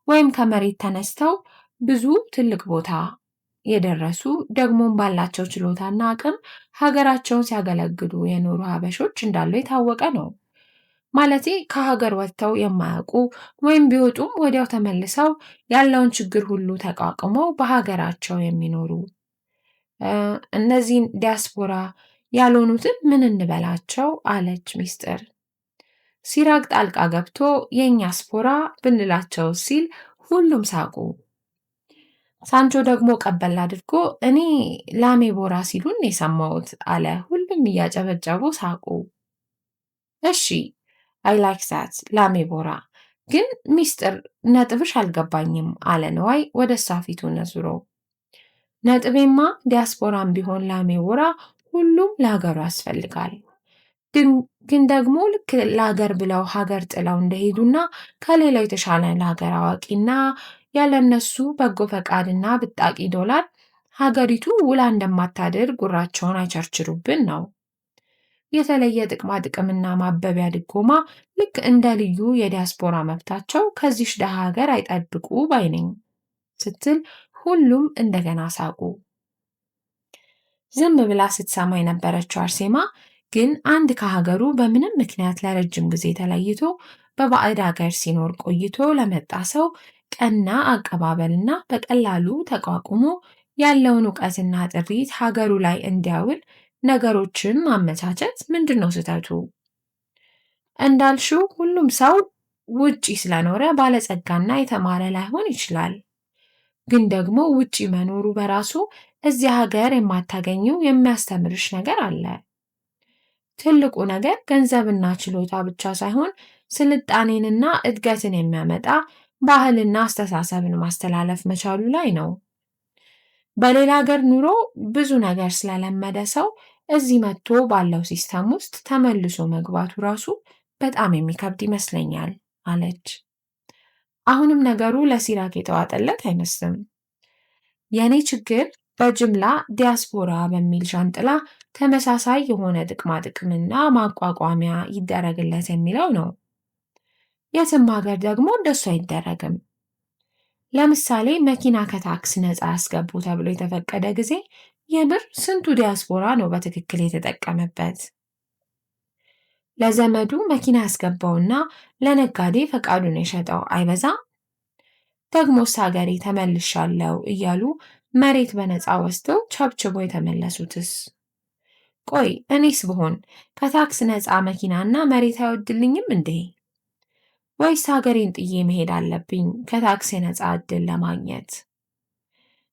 ወይም ከመሬት ተነስተው ብዙ ትልቅ ቦታ የደረሱ ደግሞም ባላቸው ችሎታና አቅም ሀገራቸውን ሲያገለግሉ የኖሩ ሀበሾች እንዳሉ የታወቀ ነው። ማለቴ ከሀገር ወጥተው የማያውቁ ወይም ቢወጡም ወዲያው ተመልሰው ያለውን ችግር ሁሉ ተቋቁመው በሀገራቸው የሚኖሩ እ፣ እነዚህን ዲያስፖራ ያልሆኑትን ምን እንበላቸው? አለች ሚስጥር። ሲራክ ጣልቃ ገብቶ የእኛ ስፖራ ብንላቸው ሲል ሁሉም ሳቁ። ሳንቾ ደግሞ ቀበል አድርጎ እኔ ላሜ ቦራ ሲሉን የሰማሁት አለ። ሁሉም እያጨበጨቡ ሳቁ። እሺ አይ ላይክ ዛት ላሜ ቦራ፣ ግን ሚስጥር ነጥብሽ አልገባኝም አለ ነዋይ ወደ እሷ ፊቱን አዙሮ። ነጥቤማ ዲያስፖራም ቢሆን ላሜ ቦራ ሁሉም ለሀገሩ ያስፈልጋል። ግን ደግሞ ልክ ለሀገር ብለው ሀገር ጥለው እንደሄዱና ከሌላው የተሻለ ለሀገር አዋቂና ያለነሱ በጎ ፈቃድና ብጣቂ ዶላር ሀገሪቱ ውላ እንደማታድር ጉራቸውን አይቸርችሩብን ነው። የተለየ ጥቅማ ጥቅምና ማበቢያ ድጎማ ልክ እንደ ልዩ የዲያስፖራ መብታቸው ከዚሽ ደሃ ሀገር አይጠብቁ ባይ ነኝ ስትል ሁሉም እንደገና ሳቁ። ዝም ብላ ስትሰማ የነበረችው አርሴማ ግን አንድ ከሀገሩ በምንም ምክንያት ለረጅም ጊዜ ተለይቶ በባዕድ ሀገር ሲኖር ቆይቶ ለመጣ ሰው ቀና አቀባበልና በቀላሉ ተቋቁሞ ያለውን እውቀትና ጥሪት ሀገሩ ላይ እንዲያውል ነገሮችን ማመቻቸት ምንድን ነው ስህተቱ? እንዳልሽው ሁሉም ሰው ውጪ ስለኖረ ባለጸጋና የተማረ ላይሆን ይችላል። ግን ደግሞ ውጪ መኖሩ በራሱ እዚህ ሀገር የማታገኘው የሚያስተምርሽ ነገር አለ። ትልቁ ነገር ገንዘብና ችሎታ ብቻ ሳይሆን ስልጣኔንና እድገትን የሚያመጣ ባህልና አስተሳሰብን ማስተላለፍ መቻሉ ላይ ነው። በሌላ ሀገር ኑሮ ብዙ ነገር ስለለመደ ሰው እዚህ መጥቶ ባለው ሲስተም ውስጥ ተመልሶ መግባቱ ራሱ በጣም የሚከብድ ይመስለኛል አለች። አሁንም ነገሩ ለሲራክ የተዋጠለት አይመስልም። የእኔ ችግር በጅምላ ዲያስፖራ በሚል ዣንጥላ ተመሳሳይ የሆነ ጥቅማ ጥቅምና ማቋቋሚያ ይደረግለት የሚለው ነው። የትም ሀገር ደግሞ እንደሱ አይደረግም። ለምሳሌ መኪና ከታክስ ነፃ ያስገቡ ተብሎ የተፈቀደ ጊዜ የምር ስንቱ ዲያስፖራ ነው በትክክል የተጠቀመበት? ለዘመዱ መኪና ያስገባውና ለነጋዴ ፈቃዱን የሸጠው አይበዛም? ደግሞስ ሀገሬ ተመልሻለሁ እያሉ መሬት በነፃ ወስደው ቸብችቦ የተመለሱትስ? ቆይ እኔስ ብሆን ከታክስ ነፃ መኪናና መሬት አይወድልኝም እንዴ? ወይስ ሀገሬን ጥዬ መሄድ አለብኝ ከታክስ የነፃ ዕድል ለማግኘት?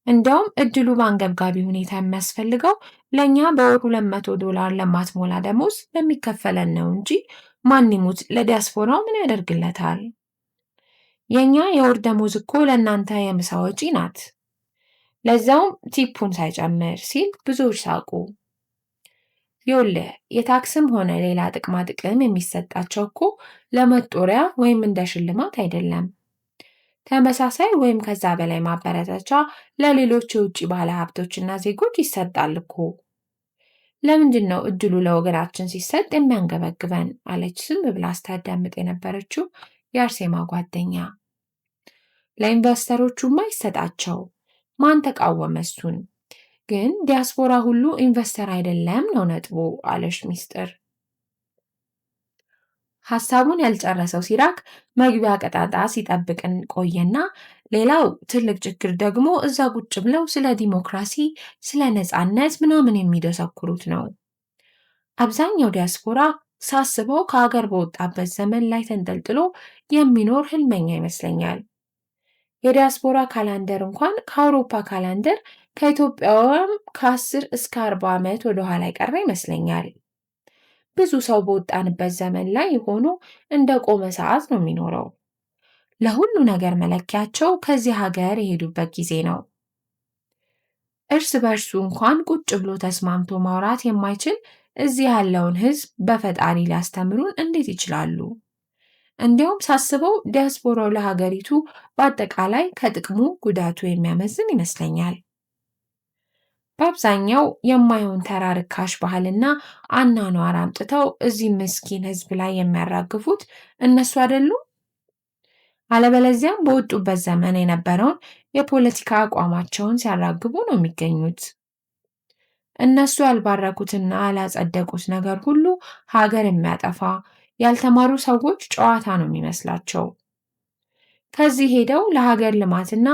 እንዲያውም እድሉ በአንገብጋቢ ሁኔታ የሚያስፈልገው ለእኛ በወር $200 ለማትሞላ ደሞዝ ለሚከፈለን ነው እንጂ ማን ይሙት ለዲያስፖራው ምን ያደርግለታል? የእኛ የወር ደሞዝ እኮ ለእናንተ የምሳ ወጪ ናት፣ ለዛውም ቲፑን ሳይጨምር ሲል ብዙዎች ሳቁ። ይኸውልህ የታክስም ሆነ ሌላ ጥቅማ ጥቅም የሚሰጣቸው እኮ ለመጦሪያ ወይም እንደ ሽልማት አይደለም። ተመሳሳይ ወይም ከዛ በላይ ማበረታቻ ለሌሎች የውጭ ባለ ሀብቶችና ዜጎች ይሰጣል እኮ። ለምንድን ነው እድሉ ለወገናችን ሲሰጥ የሚያንገበግበን? አለች ዝም ብላ ስታዳምጥ የነበረችው የአርሴማ ጓደኛ። ለኢንቨስተሮቹማ ይሰጣቸው፣ ማን ተቃወመ እሱን? ግን ዲያስፖራ ሁሉ ኢንቨስተር አይደለም ነው ነጥቡ አለች ሚስጥር። ሐሳቡን ያልጨረሰው ሲራክ መግቢያ ቀጣጣ ሲጠብቅን ቆየና ሌላው ትልቅ ችግር ደግሞ እዛ ቁጭ ብለው ስለ ዲሞክራሲ፣ ስለ ነፃነት ምናምን የሚደሰኩሩት ነው። አብዛኛው ዲያስፖራ ሳስበው ከሀገር በወጣበት ዘመን ላይ ተንጠልጥሎ የሚኖር ህልመኛ ይመስለኛል። የዲያስፖራ ካላንደር እንኳን ከአውሮፓ ካላንደር ከኢትዮጵያውያም ከ10 እስከ 40 ዓመት ወደኋላ የቀረ ይመስለኛል። ብዙ ሰው በወጣንበት ዘመን ላይ ሆኖ እንደ ቆመ ሰዓት ነው የሚኖረው። ለሁሉ ነገር መለኪያቸው ከዚህ ሀገር የሄዱበት ጊዜ ነው። እርስ በእርሱ እንኳን ቁጭ ብሎ ተስማምቶ ማውራት የማይችል እዚህ ያለውን ህዝብ በፈጣሪ ሊያስተምሩን እንዴት ይችላሉ? እንዲያውም ሳስበው ዲያስፖራው ለሀገሪቱ በአጠቃላይ ከጥቅሙ ጉዳቱ የሚያመዝን ይመስለኛል። በአብዛኛው የማይሆን ተራ ርካሽ ባህልና አኗኗር አምጥተው እዚህ ምስኪን ህዝብ ላይ የሚያራግፉት እነሱ አይደሉም? አለበለዚያም በወጡበት ዘመን የነበረውን የፖለቲካ አቋማቸውን ሲያራግቡ ነው የሚገኙት። እነሱ ያልባረኩትና ያላጸደቁት ነገር ሁሉ ሀገር የሚያጠፋ ያልተማሩ ሰዎች ጨዋታ ነው የሚመስላቸው። ከዚህ ሄደው ለሀገር ልማትና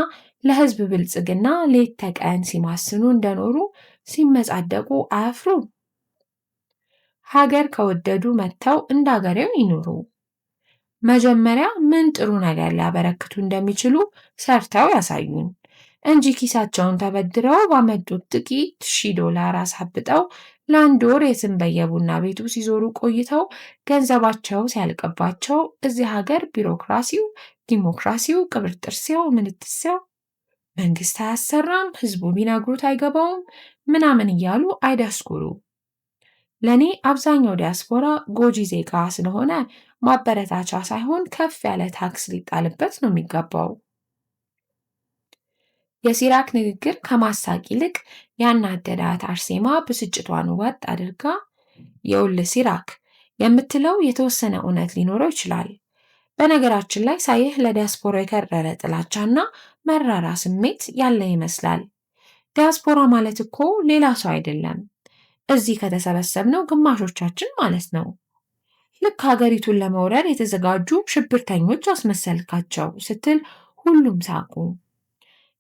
ለሕዝብ ብልጽግና ሌት ተቀን ሲማስኑ እንደኖሩ ሲመጻደቁ አያፍሩም? ሀገር ከወደዱ መጥተው እንደ አገሬው ይኑሩ። መጀመሪያ ምን ጥሩ ነገር ሊያበረክቱ እንደሚችሉ ሰርተው ያሳዩን እንጂ ኪሳቸውን ተበድረው ባመጡት ጥቂት $1000 አሳብጠው ለአንድ ወር የትም በየቡና ቤቱ ሲዞሩ ቆይተው ገንዘባቸው ሲያልቅባቸው እዚህ ሀገር ቢሮክራሲው፣ ዲሞክራሲው፣ ቅብርጥርሴው፣ ምንትሴው መንግስት አያሰራም፣ ህዝቡ ቢነግሩት አይገባውም ምናምን እያሉ አይደስኩሩ። ለእኔ አብዛኛው ዲያስፖራ ጎጂ ዜጋ ስለሆነ ማበረታቻ ሳይሆን ከፍ ያለ ታክስ ሊጣልበት ነው የሚገባው። የሲራክ ንግግር ከማሳቅ ይልቅ ያናደዳት አርሴማ ብስጭቷን ዋጥ አድርጋ "የውልህ ሲራክ የምትለው የተወሰነ እውነት ሊኖረው ይችላል። በነገራችን ላይ ሳይህ ለዲያስፖራ የከረረ ጥላቻና መራራ ስሜት ያለ ይመስላል። ዲያስፖራ ማለት እኮ ሌላ ሰው አይደለም። እዚህ ከተሰበሰብነው ግማሾቻችን ማለት ነው። ልክ ሀገሪቱን ለመውረር የተዘጋጁ ሽብርተኞች አስመሰልካቸው" ስትል ሁሉም ሳቁ።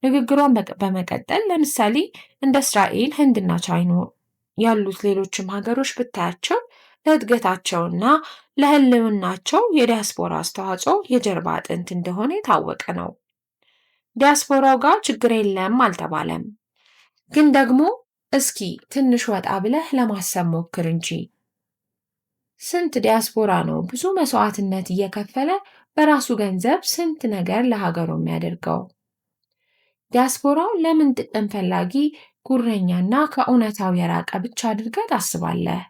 ንግግሯን በመቀጠል ለምሳሌ እንደ እስራኤል፣ ህንድና ቻይና ያሉት ሌሎችም ሀገሮች ብታያቸው ለእድገታቸውና ለህልውናቸው የዲያስፖራ አስተዋጽኦ የጀርባ አጥንት እንደሆነ የታወቀ ነው። ዲያስፖራው ጋር ችግር የለም አልተባለም። ግን ደግሞ እስኪ ትንሽ ወጣ ብለህ ለማሰብ ሞክር እንጂ ስንት ዲያስፖራ ነው ብዙ መስዋዕትነት እየከፈለ በራሱ ገንዘብ ስንት ነገር ለሀገሩ የሚያደርገው? ዲያስፖራው ለምን ጥቅም ፈላጊ፣ ጉረኛና ከእውነታው የራቀ ብቻ አድርገህ ታስባለህ?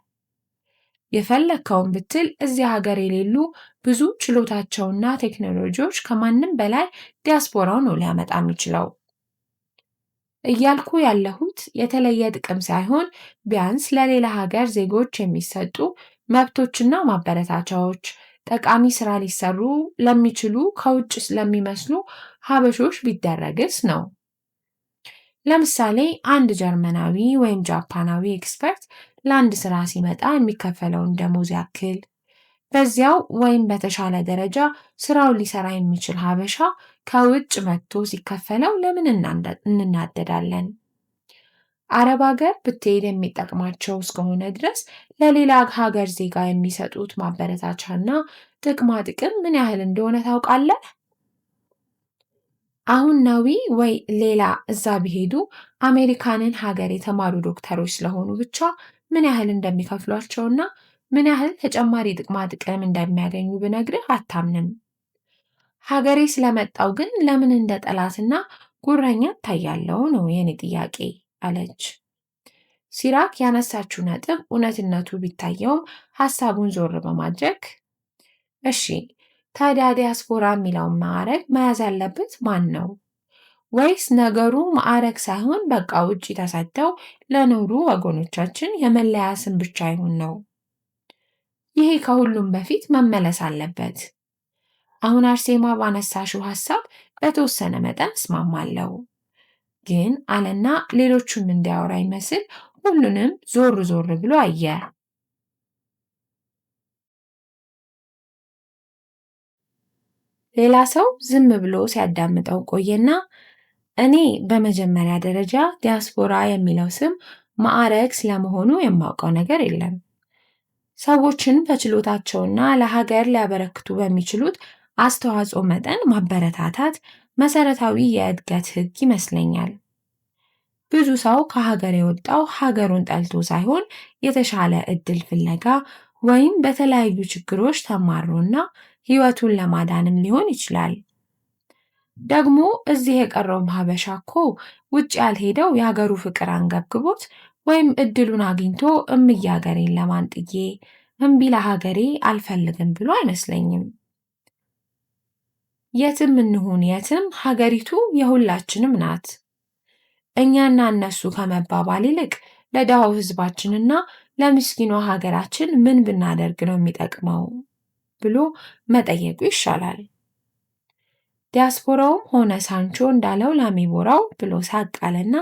የፈለግከውን ብትል እዚህ ሀገር የሌሉ ብዙ ችሎታቸውና ቴክኖሎጂዎች ከማንም በላይ ዲያስፖራው ነው ሊያመጣ የሚችለው። እያልኩ ያለሁት የተለየ ጥቅም ሳይሆን ቢያንስ ለሌላ ሀገር ዜጎች የሚሰጡ መብቶችና ማበረታቻዎች ጠቃሚ ስራ ሊሰሩ ለሚችሉ ከውጭ ስለሚመስሉ ሀበሾች ቢደረግስ ነው። ለምሳሌ አንድ ጀርመናዊ ወይም ጃፓናዊ ኤክስፐርት ለአንድ ስራ ሲመጣ የሚከፈለውን ደሞዝ ያክል በዚያው ወይም በተሻለ ደረጃ ስራውን ሊሰራ የሚችል ሀበሻ ከውጭ መጥቶ ሲከፈለው ለምን እንናደዳለን? አረብ ሀገር ብትሄድ የሚጠቅማቸው እስከሆነ ድረስ ለሌላ ሀገር ዜጋ የሚሰጡት ማበረታቻና ጥቅማ ጥቅም ምን ያህል እንደሆነ ታውቃለህ? አሁን ናዊ ወይ ሌላ እዛ ቢሄዱ አሜሪካንን ሀገር የተማሩ ዶክተሮች ስለሆኑ ብቻ ምን ያህል እንደሚከፍሏቸውና ምን ያህል ተጨማሪ ጥቅማ ጥቅም እንደሚያገኙ ብነግርህ አታምንም። ሀገሬ ስለመጣው ግን ለምን እንደ ጠላትና ጉረኛ እታያለሁ ነው የኔ ጥያቄ አለች። ሲራክ ያነሳችው ነጥብ እውነትነቱ ቢታየውም ሀሳቡን ዞር በማድረግ እሺ ታዲያ ዲያስፖራ የሚለውን ማዕረግ መያዝ ያለበት ማን ነው? ወይስ ነገሩ ማዕረግ ሳይሆን በቃ ውጭ ተሰደው ለኖሩ ወገኖቻችን የመለያ ስም ብቻ ይሁን ነው? ይሄ ከሁሉም በፊት መመለስ አለበት። አሁን አርሴማ ባነሳሽው ሀሳብ በተወሰነ መጠን እስማማለሁ። ግን አለና ሌሎቹም እንዲያወራ ይመስል ሁሉንም ዞር ዞር ብሎ አየ። ሌላ ሰው ዝም ብሎ ሲያዳምጠው ቆየና እኔ በመጀመሪያ ደረጃ ዲያስፖራ የሚለው ስም ማዕረግ ስለመሆኑ የማውቀው ነገር የለም። ሰዎችን በችሎታቸውና ለሀገር ሊያበረክቱ በሚችሉት አስተዋጽኦ መጠን ማበረታታት መሰረታዊ የእድገት ህግ ይመስለኛል። ብዙ ሰው ከሀገር የወጣው ሀገሩን ጠልቶ ሳይሆን የተሻለ እድል ፍለጋ ወይም በተለያዩ ችግሮች ተማሮና ህይወቱን ለማዳንም ሊሆን ይችላል። ደግሞ እዚህ የቀረው ሀበሻ እኮ ውጭ ያልሄደው የሀገሩ ፍቅር አንገብግቦት ወይም እድሉን አግኝቶ እምዬ ሀገሬን ለማንጥዬ እምቢ ለሀገሬ አልፈልግም ብሎ አይመስለኝም። የትም እንሁን የትም ሀገሪቱ የሁላችንም ናት። እኛና እነሱ ከመባባል ይልቅ ለድሃው ህዝባችንና ለምስኪኗ ሀገራችን ምን ብናደርግ ነው የሚጠቅመው ብሎ መጠየቁ ይሻላል። ዲያስፖራውም ሆነ ሳንቾ እንዳለው ላሚቦራው ብሎ ሳቅ አለና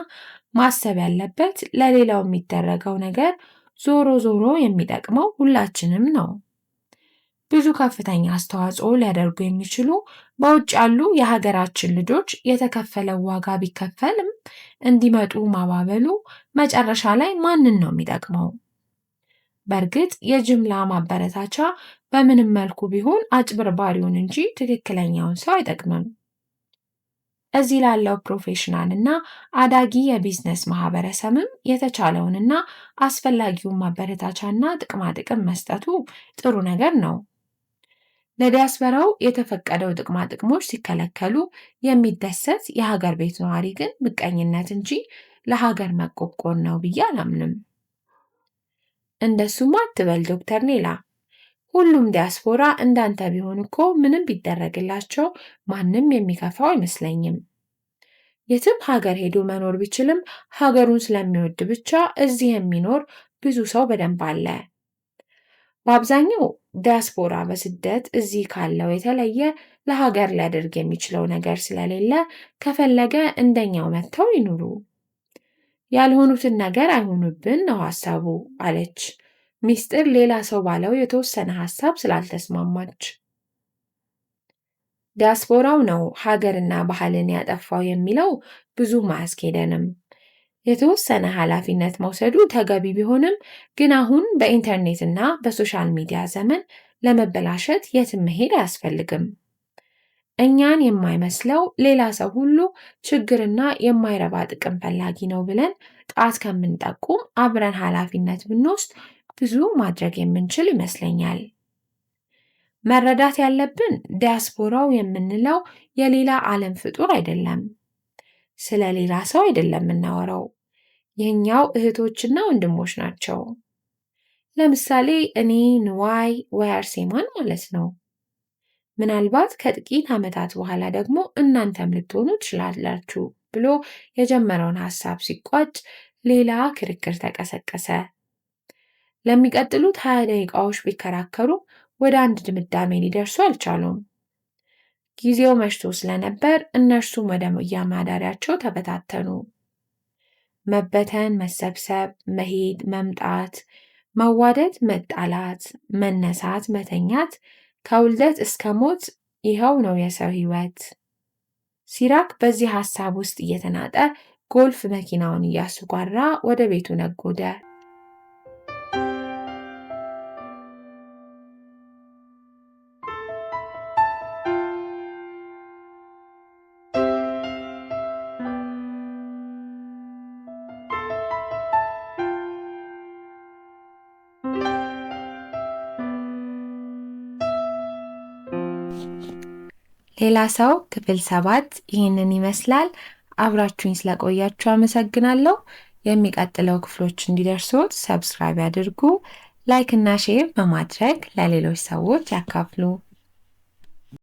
ማሰብ ያለበት ለሌላው የሚደረገው ነገር ዞሮ ዞሮ የሚጠቅመው ሁላችንም ነው። ብዙ ከፍተኛ አስተዋጽኦ ሊያደርጉ የሚችሉ በውጭ ያሉ የሀገራችን ልጆች የተከፈለው ዋጋ ቢከፈልም እንዲመጡ ማባበሉ መጨረሻ ላይ ማንን ነው የሚጠቅመው? በእርግጥ የጅምላ ማበረታቻ በምንም መልኩ ቢሆን አጭበርባሪውን እንጂ ትክክለኛውን ሰው አይጠቅምም። እዚህ ላለው ፕሮፌሽናል እና አዳጊ የቢዝነስ ማህበረሰብም የተቻለውንና አስፈላጊውን ማበረታቻና ጥቅማጥቅም መስጠቱ ጥሩ ነገር ነው። ለዲያስፖራው የተፈቀደው ጥቅማጥቅሞች ሲከለከሉ የሚደሰት የሀገር ቤት ነዋሪ ግን ምቀኝነት እንጂ ለሀገር መቆርቆር ነው ብዬ አላምንም። እንደሱማ አትበል ዶክተር ኔላ። ሁሉም ዲያስፖራ እንዳንተ ቢሆን እኮ ምንም ቢደረግላቸው ማንም የሚከፋው አይመስለኝም። የትም ሀገር ሄዶ መኖር ቢችልም ሀገሩን ስለሚወድ ብቻ እዚህ የሚኖር ብዙ ሰው በደንብ አለ። በአብዛኛው ዲያስፖራ በስደት እዚህ ካለው የተለየ ለሀገር ሊያደርግ የሚችለው ነገር ስለሌለ ከፈለገ እንደኛው መጥተው ይኑሩ። ያልሆኑትን ነገር አይሆኑብን ነው ሐሳቡ አለች ሚስጥር ሌላ ሰው ባለው የተወሰነ ሐሳብ ስላልተስማማች። ዲያስፖራው ነው ሀገርና ባህልን ያጠፋው የሚለው ብዙ ማያስኬደንም። የተወሰነ ኃላፊነት መውሰዱ ተገቢ ቢሆንም ግን አሁን በኢንተርኔትና በሶሻል ሚዲያ ዘመን ለመበላሸት የትም መሄድ አያስፈልግም። እኛን የማይመስለው ሌላ ሰው ሁሉ ችግርና የማይረባ ጥቅም ፈላጊ ነው ብለን ጣት ከምንጠቁም አብረን ኃላፊነት ብንወስድ ብዙ ማድረግ የምንችል ይመስለኛል። መረዳት ያለብን ዲያስፖራው የምንለው የሌላ ዓለም ፍጡር አይደለም። ስለ ሌላ ሰው አይደለም የምናወራው፣ የኛው እህቶችና ወንድሞች ናቸው። ለምሳሌ እኔ ንዋይ ወይ አርሴማን ማለት ነው። ምናልባት ከጥቂት ዓመታት በኋላ ደግሞ እናንተም ልትሆኑ ትችላላችሁ ብሎ የጀመረውን ሐሳብ ሲቋጭ ሌላ ክርክር ተቀሰቀሰ። ለሚቀጥሉት 20 ደቂቃዎች ቢከራከሩ ወደ አንድ ድምዳሜ ሊደርሱ አልቻሉም። ጊዜው መሽቶ ስለነበር እነርሱም ወደ የማደሪያቸው ተበታተኑ። መበተን፣ መሰብሰብ፣ መሄድ፣ መምጣት፣ መዋደድ፣ መጣላት፣ መነሳት፣ መተኛት፣ ከውልደት እስከ ሞት ይኸው ነው የሰው ሕይወት። ሲራክ በዚህ ሐሳብ ውስጥ እየተናጠ ጎልፍ መኪናውን እያስጓራ ወደ ቤቱ ነጎደ። ሌላ ሰው ክፍል 7 ይህንን ይመስላል። አብራችሁኝ ስለቆያችሁ አመሰግናለሁ። የሚቀጥለው ክፍሎች እንዲደርሱት ሰብስክራይብ ያድርጉ፣ ላይክ እና ሼር በማድረግ ለሌሎች ሰዎች ያካፍሉ።